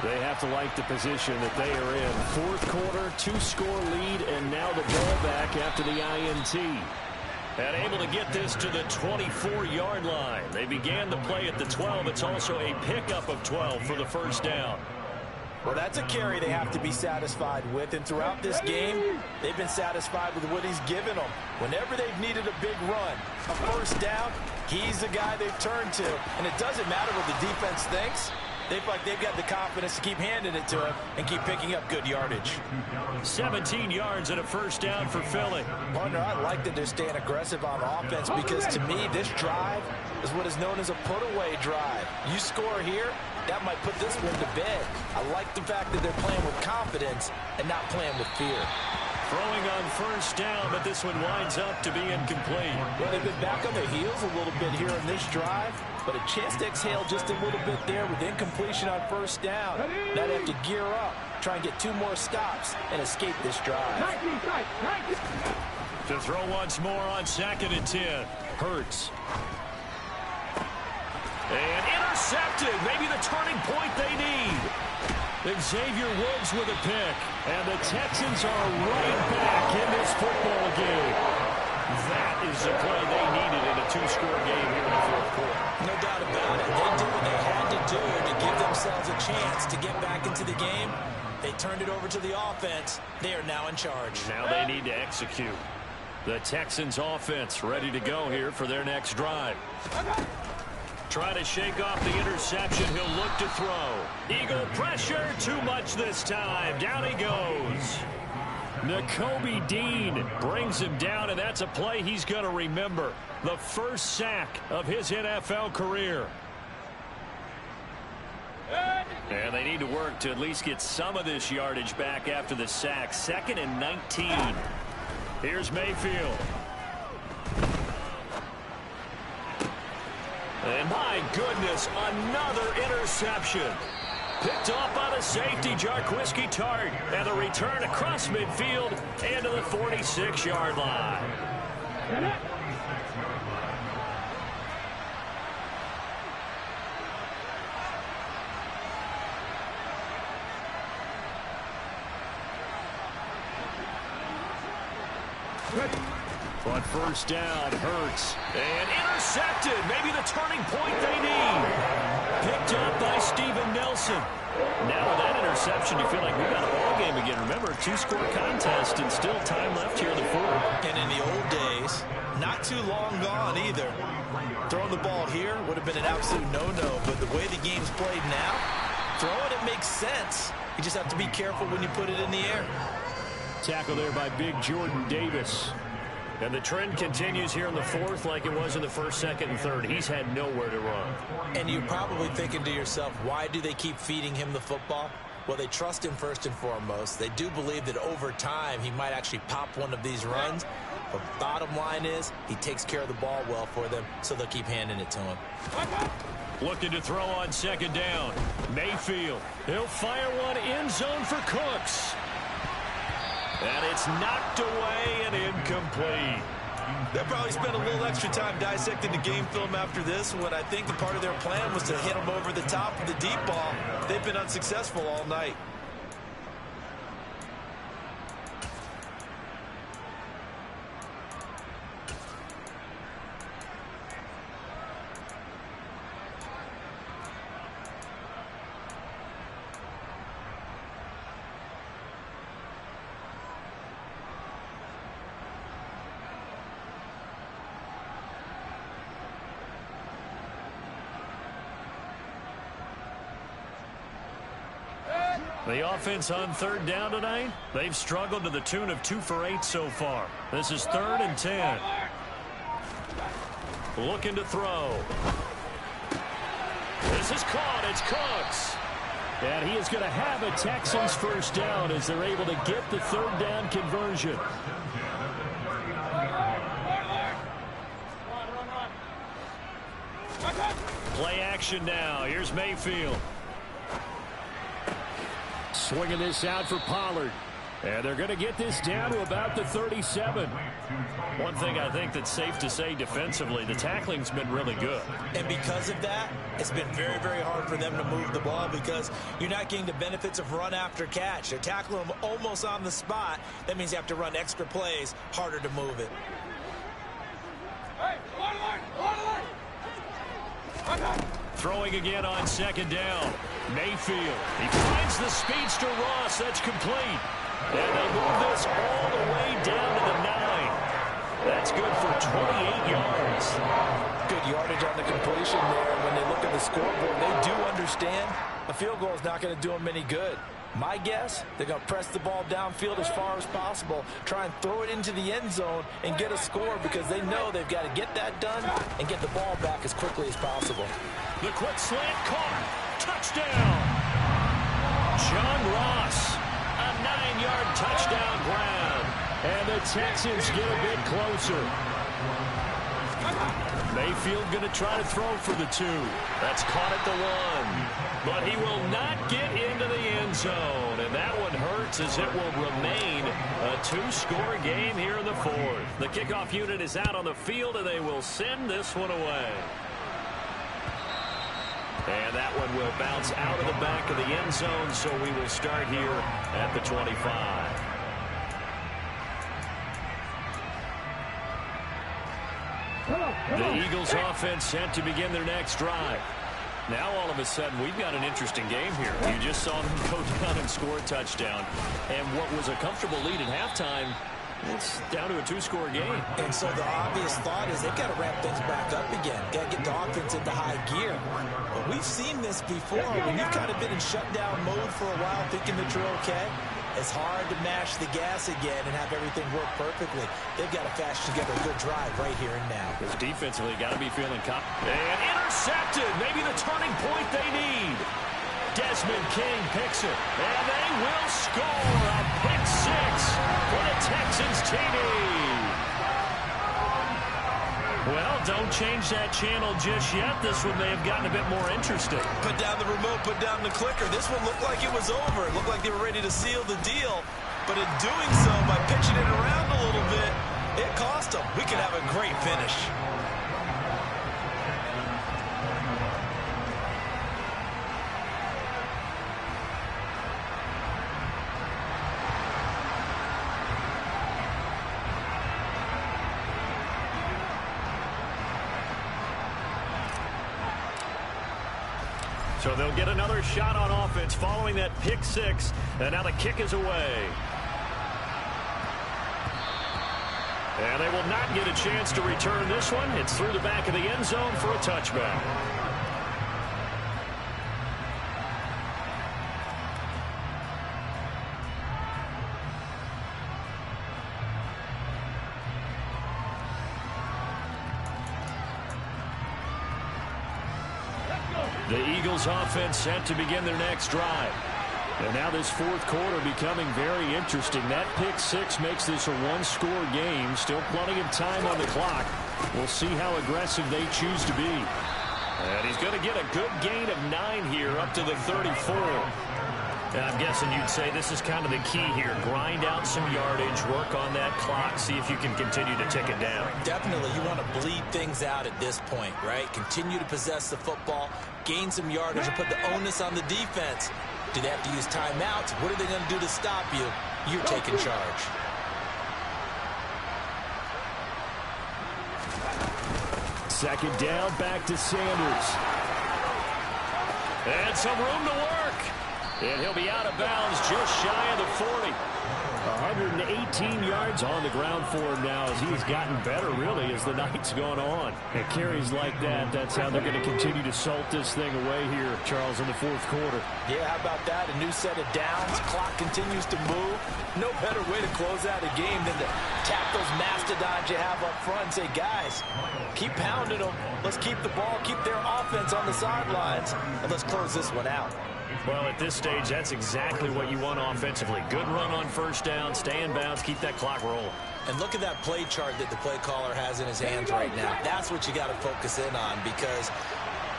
Speaker 3: They have to like the position that they are in. Fourth quarter, 2-score lead, and now the ball back after the INT. And able to get this to the 24-yard line. They began the play at the 12. It's also a pickup of 12 for the first down.
Speaker 2: Well, that's a carry they have to be satisfied with. And throughout this game, they've been satisfied with what he's given them. Whenever they've needed a big run, a first down, he's the guy they've turned to. And it doesn't matter what the defense thinks. They feel like they've got the confidence to keep handing it to him and keep picking up good yardage.
Speaker 3: 17 yards and a first down for Philly.
Speaker 2: Partner, I like that they're staying aggressive on offense because, to me, this drive is what is known as a put-away drive. You score here, that might put this one to bed. I like the fact that they're playing with confidence and not playing with fear.
Speaker 3: Throwing on first down, but this one winds up to be incomplete.
Speaker 2: Well, they've been back on their heels a little bit here in this drive, but a chance to exhale just a little bit there with incompletion on first down. Now they have to gear up, try and get 2 more stops, and escape this drive.
Speaker 3: To throw once more on 2nd and 10. Hurts. And intercepted. Maybe the turning point they need. Xavier Woods with a pick. And the Texans are right back in this football game. That is the play they needed in a 2-score game here in the fourth quarter.
Speaker 4: No doubt about it. They did what they had to do to give themselves a chance to get back into the game. They turned it over to the offense. They are now in charge.
Speaker 3: Now they need to execute. The Texans offense ready to go here for their next drive. Try to shake off the interception. He'll look to throw. Eagle pressure. Too much this time. Down he goes. Nakobe Dean brings him down, and that's a play he's going to remember. The first sack of his NFL career. And they need to work to at least get some of this yardage back after the sack. 2nd and 19. Here's Mayfield. And my goodness, another interception. Picked off by the safety, Jarquiski Tart. And the return across midfield and to the 46-yard line. On first down, Hurts. And intercepted. Maybe the turning point they need. Picked up by Steven Nelson. Now with that interception, you feel like we've got a ball game again. Remember, 2-score contest and still time left here in the fourth.
Speaker 4: And in the old days, not too long gone either. Throwing the ball here would have been an absolute no-no. But the way the game's played now, throwing it makes sense. You just have to be careful when you put it in the air.
Speaker 3: Tackle there by big Jordan Davis. And the trend continues here in the fourth like it was in the first, second, and third. He's had nowhere to run.
Speaker 4: And you're probably thinking to yourself, why do they keep feeding him the football? Well, they trust him first and foremost. They do believe that over time he might actually pop one of these runs. But bottom line is he takes care of the ball well for them, so they'll keep handing it to him.
Speaker 3: Looking to throw on 2nd down. Mayfield. He'll fire one end zone for Cooks. And it's knocked away and incomplete.
Speaker 4: They'll probably spend a little extra time dissecting the game film after this, when I think the part of their plan was to hit them over the top of the deep ball. They've been unsuccessful all night.
Speaker 3: The offense on 3rd down tonight, they've struggled to the tune of 2 for 8 so far. This is 3rd and 10. Looking to throw.
Speaker 1: This is caught. It's Cooks.
Speaker 3: And he is going to have a Texans first down as they're able to get the third down conversion.
Speaker 1: Play action now. Here's Mayfield.
Speaker 3: Swinging this out for Pollard. And they're going to get this down to about the 37.
Speaker 1: One thing I think that's safe to say defensively, the tackling's been really good.
Speaker 4: And because of that, it's been very, very hard for them to move the ball because you're not getting the benefits of run after catch. They're tackling them almost on the spot. That means you have to run extra plays, harder to move it.
Speaker 1: Throwing again on second down. Mayfield. He finds the speedster Ross. That's complete. And they move this all the way down to the 9. That's good for 28 yards.
Speaker 2: Good yardage on the completion there. When they look at the scoreboard, they do understand a field goal is not going to do them any good. My guess, they're going to press the ball downfield as far as possible, try and throw it into the end zone and get a score because they know they've got to get that done and get the ball back as quickly as possible.
Speaker 1: The quick slant caught. Touchdown. John Ross. A 9-yard touchdown grab.
Speaker 3: And the Texans get a bit closer.
Speaker 1: Mayfield going to try to throw for the 2. That's caught at the 1. But he will not get into the end zone. And that one hurts as it will remain a 2-score game here in the 4th. The kickoff unit is out on the field, and they will send this one away. And that one will bounce out of the back of the end zone, so we will start here at the 25. The Eagles offense set to begin their next drive. Now all of a sudden we've got an interesting game here. You just saw them go down and score a touchdown. And what was a comfortable lead at halftime, it's down to a 2-score game.
Speaker 4: And so the obvious thought is they've got to ramp things back up again. Got to get the offense into high gear. But we've seen this before when you've kind of been in shutdown mode for a while thinking that you're okay. It's hard to mash the gas again and have everything work perfectly. They've got to fashion together a good drive right here and now.
Speaker 1: Because defensively, got to be feeling confident. And intercepted. Maybe the turning point they need. Desmond King picks it. And they will score a pick 6 for the Texans TD. Well, don't change that channel just yet. This one may have gotten a bit more interesting.
Speaker 4: Put down the remote, put down the clicker. This one looked like it was over. It looked like they were ready to seal the deal. But in doing so, by pitching it around a little bit, it cost them. We could have a great finish.
Speaker 1: So they'll get another shot on offense following that pick 6. And now the kick is away. And they will not get a chance to return this one. It's through the back of the end zone for a touchback. The Eagles offense set to begin their next drive. And now this 4th quarter becoming very interesting. That pick 6 makes this a 1-score game. Still plenty of time on the clock. We'll see how aggressive they choose to be. And he's going to get a good gain of 9 here up to the 34. And I'm guessing you'd say this is kind of the key here. Grind out some yardage, work on that clock, see if you can continue to tick it down.
Speaker 4: Definitely, you want to bleed things out at this point, right? Continue to possess the football, gain some yardage, and put the onus on the defense. Do they have to use timeouts? What are they going to do to stop you? You're taking charge.
Speaker 3: Second down, back to Sanders.
Speaker 1: And some room to work. And he'll be out of bounds just shy of the 40.
Speaker 3: 118 yards on the ground for him now as he's gotten better, really, as the night's gone on. And carries like that, that's how they're going to continue to salt this thing away here, Charles, in the 4th quarter.
Speaker 2: Yeah, how about that? A new set of downs. Clock continues to move. No better way to close out a game than to tap those mastodons you have up front and say, guys, keep pounding them. Let's keep the ball, keep their offense on the sidelines, and let's close this one out.
Speaker 3: Well, at this stage, that's exactly what you want offensively. Good run on first down, stay in bounds, keep that clock rolling.
Speaker 4: And look at that play chart that the play caller has in his hands right now. That's what you got to focus in on, because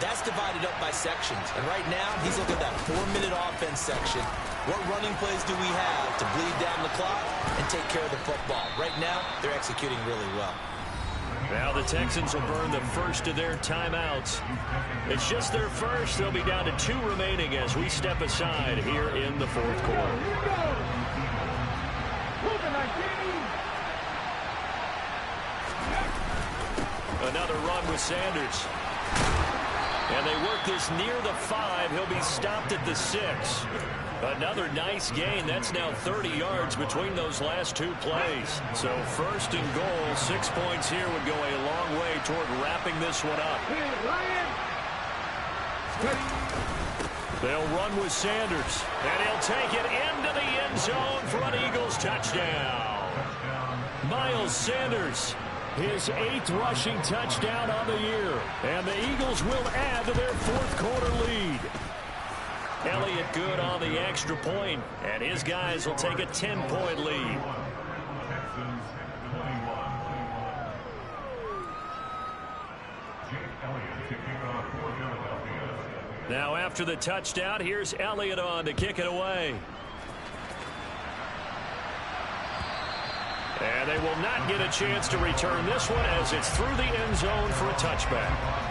Speaker 4: that's divided up by sections. And right now, he's looking at that 4-minute offense section. What running plays do we have to bleed down the clock and take care of the football? Right now, they're executing really well.
Speaker 3: Now the Texans will burn the first of their timeouts. It's just their first. They'll be down to 2 remaining as we step aside here in the fourth quarter. Another run with Sanders. And they work this near the 5. He'll be stopped at the 6. Another nice gain. That's now 30 yards between those last 2 plays. So first and goal, 6 points here would go a long way toward wrapping this one up. They'll run with Sanders, and he'll take it into the end zone for an Eagles touchdown. Miles Sanders, his 8th rushing touchdown on the year, and the Eagles will add to their fourth quarter lead. Elliott good on the extra point, and his guys will take a 10-point lead. Now after the touchdown, here's Elliott on to kick it away. And they will not get a chance to return this one as it's through the end zone for a touchback.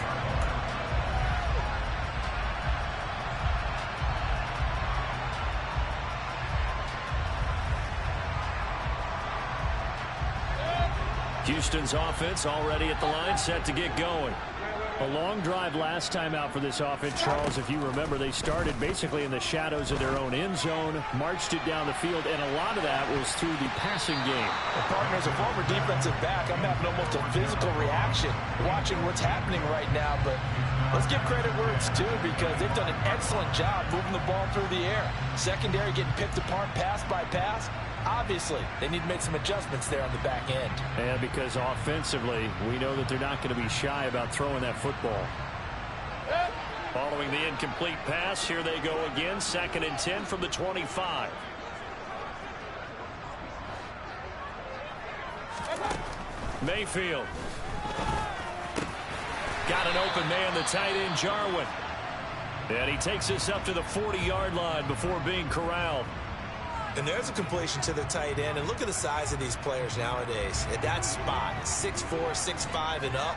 Speaker 3: Houston's offense already at the line, set to get going. A long drive last time out for this offense, Charles. If you remember, they started basically in the shadows of their own end zone, marched it down the field, and a lot of that was through the passing game.
Speaker 2: And partner, as a former defensive back, I'm having almost a physical reaction watching what's happening right now. But let's give credit where it's due, because they've done an excellent job moving the ball through the air. Secondary getting picked apart pass by pass. Obviously, they need to make some adjustments there on the back end.
Speaker 3: And because offensively, we know that they're not going to be shy about throwing that football. Following the incomplete pass, here they go again. 2nd and 10 from the 25. Mayfield. Got an open man, the tight end, Jarwin. And he takes us up to the 40-yard line before being corralled.
Speaker 4: And there's a completion to the tight end. And look at the size of these players nowadays. At that spot, 6'4", 6'5", and up.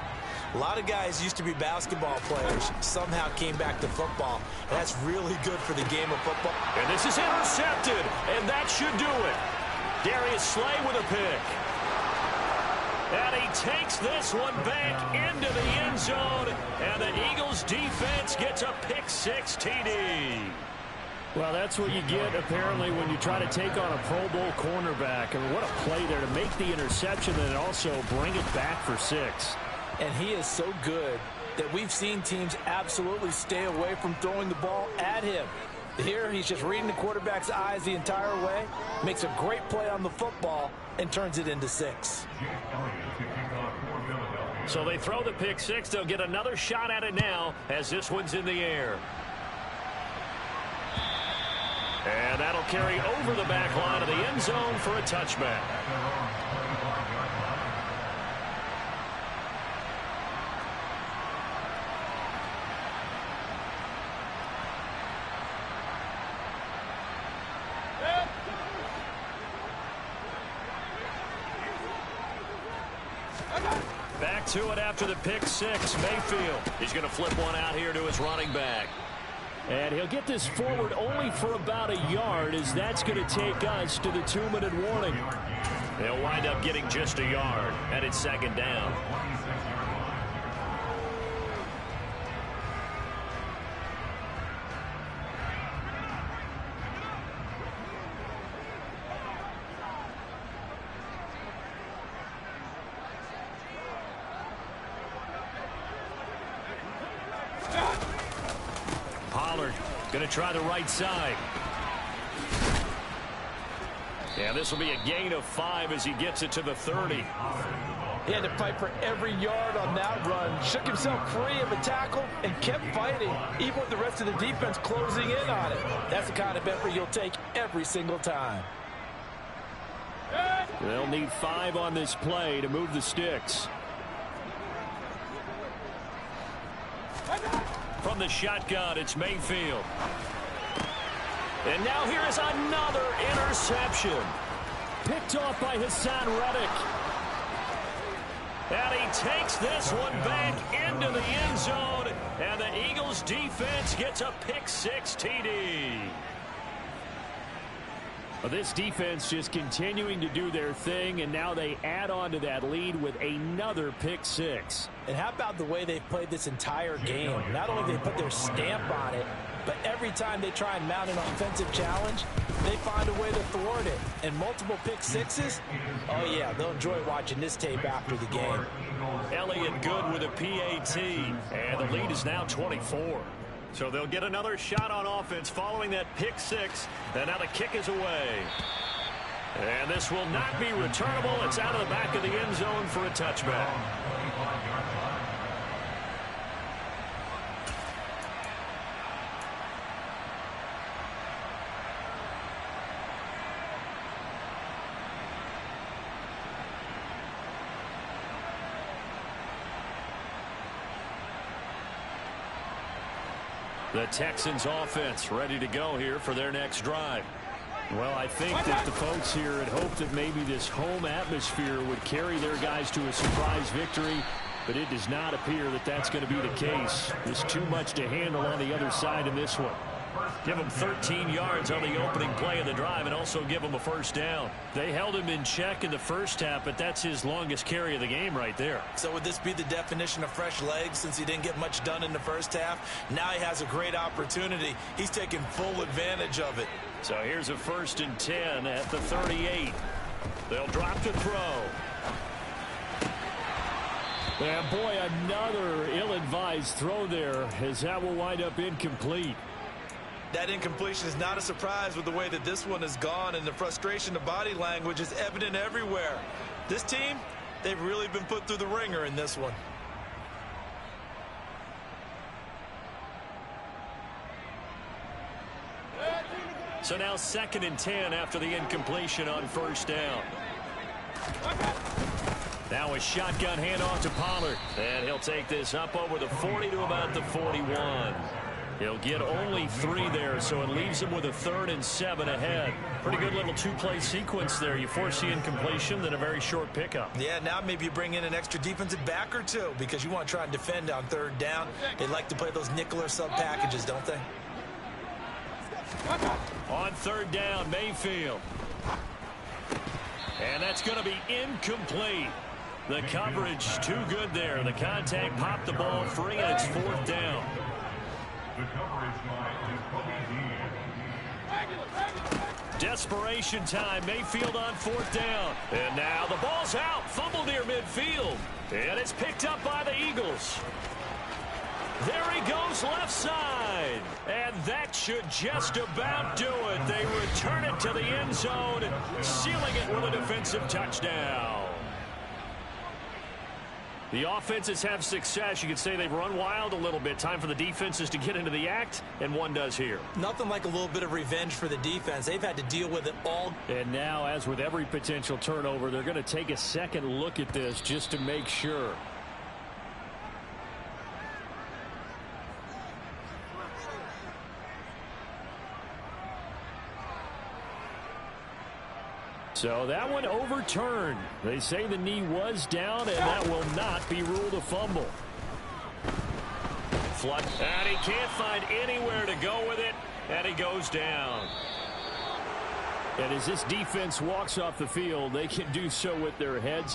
Speaker 4: A lot of guys used to be basketball players, somehow came back to football. And that's really good for the game of football.
Speaker 3: And this is intercepted, and that should do it. Darius Slay with a pick. And he takes this one back into the end zone. And the Eagles defense gets a pick-6 TD. Well, that's what you get, apparently, when you try to take on a Pro Bowl cornerback. I mean, what a play there to make the interception and also bring it back for 6.
Speaker 2: And he is so good that we've seen teams absolutely stay away from throwing the ball at him. Here, he's just reading the quarterback's eyes the entire way, makes a great play on the football, and turns it into 6.
Speaker 3: So they throw the pick-6. They'll get another shot at it now as this one's in the air. And that'll carry over the back line of the end zone for a touchback. Back to it after the pick-6. Mayfield. He's going to flip one out here to his running back. And he'll get this forward only for about a yard, as that's going to take us to the 2-minute warning. They'll wind up getting just a yard, and it's 2nd down. Going to try the right side.
Speaker 1: And this will be a gain of 5 as he gets it to the 30.
Speaker 2: He had to fight for every yard on that run. Shook himself free of a tackle and kept fighting, even with the rest of the defense closing in on it. That's the kind of effort you'll take every single time.
Speaker 3: They'll need 5 on this play to move the sticks.
Speaker 1: From the shotgun, it's Mayfield. And now here is another interception.
Speaker 3: Picked off by Hassan Reddick.
Speaker 1: And he takes this one back into the end zone. And the Eagles defense gets a pick-6 TD.
Speaker 3: Well, this defense just continuing to do their thing, and now they add on to that lead with another pick-6.
Speaker 2: And how about the way they've played this entire game? Not only have they put their stamp on it, but every time they try and mount an offensive challenge, they find a way to thwart it. And multiple pick-6s, oh yeah, they'll enjoy watching this tape after the game.
Speaker 1: Elliott good with a PAT, and the lead is now 24. So they'll get another shot on offense following that pick-6, and now the kick is away. And this will not be returnable. It's out of the back of the end zone for a touchback. The Texans offense ready to go here for their next drive.
Speaker 3: Well, I think that the folks here had hoped that maybe this home atmosphere would carry their guys to a surprise victory, but it does not appear that that's going to be the case. There's too much to handle on the other side in this one.
Speaker 1: Give them 13 yards on the opening play of the drive and also give them a first down. They held him in check in the first half, but that's his longest carry of the game right there.
Speaker 4: So would this be the definition of fresh legs since he didn't get much done in the first half? Now he has a great opportunity. He's taking full advantage of it.
Speaker 1: So here's a 1st and 10 at the 38. They'll drop to throw.
Speaker 3: And boy, another ill-advised throw there, as that will wind up incomplete.
Speaker 4: That incompletion is not a surprise with the way that this one has gone, and the frustration of body language is evident everywhere. This team, they've really been put through the ringer in this one.
Speaker 1: So now 2nd and 10 after the incompletion on 1st down. Now a shotgun handoff to Pollard. And he'll take this up over the 40 to about the 41. He'll get only 3 there, so it leaves him with a 3rd and 7 ahead. Pretty good little 2-play sequence there. You force the incompletion, then a very short pickup.
Speaker 4: Yeah, now maybe you bring in an extra defensive back or 2 because you want to try and defend on 3rd down. They like to play those nickel or sub packages, don't they?
Speaker 1: On 3rd down, Mayfield. And that's going to be incomplete. The coverage too good there. The contact popped the ball free, and it's 4th down.
Speaker 6: The coverage line is
Speaker 1: Desperation time. Mayfield on 4th down. And now the ball's out. Fumble near midfield. And it's picked up by the Eagles. There he goes left side. And that should just about do it. They return it to the end zone, sealing it with a defensive touchdown. The offenses have success. You could say they've run wild a little bit. Time for the defenses to get into the act, and one does here.
Speaker 4: Nothing like a little bit of revenge for the defense. They've had to deal with it all.
Speaker 3: And now, as with every potential turnover, they're going to take a second look at this just to make sure. So that one overturned. They say the knee was down, and that will not be ruled a fumble.
Speaker 1: Flood, and he can't find anywhere to go with it, and he goes down.
Speaker 3: And as this defense walks off the field, they can do so with their heads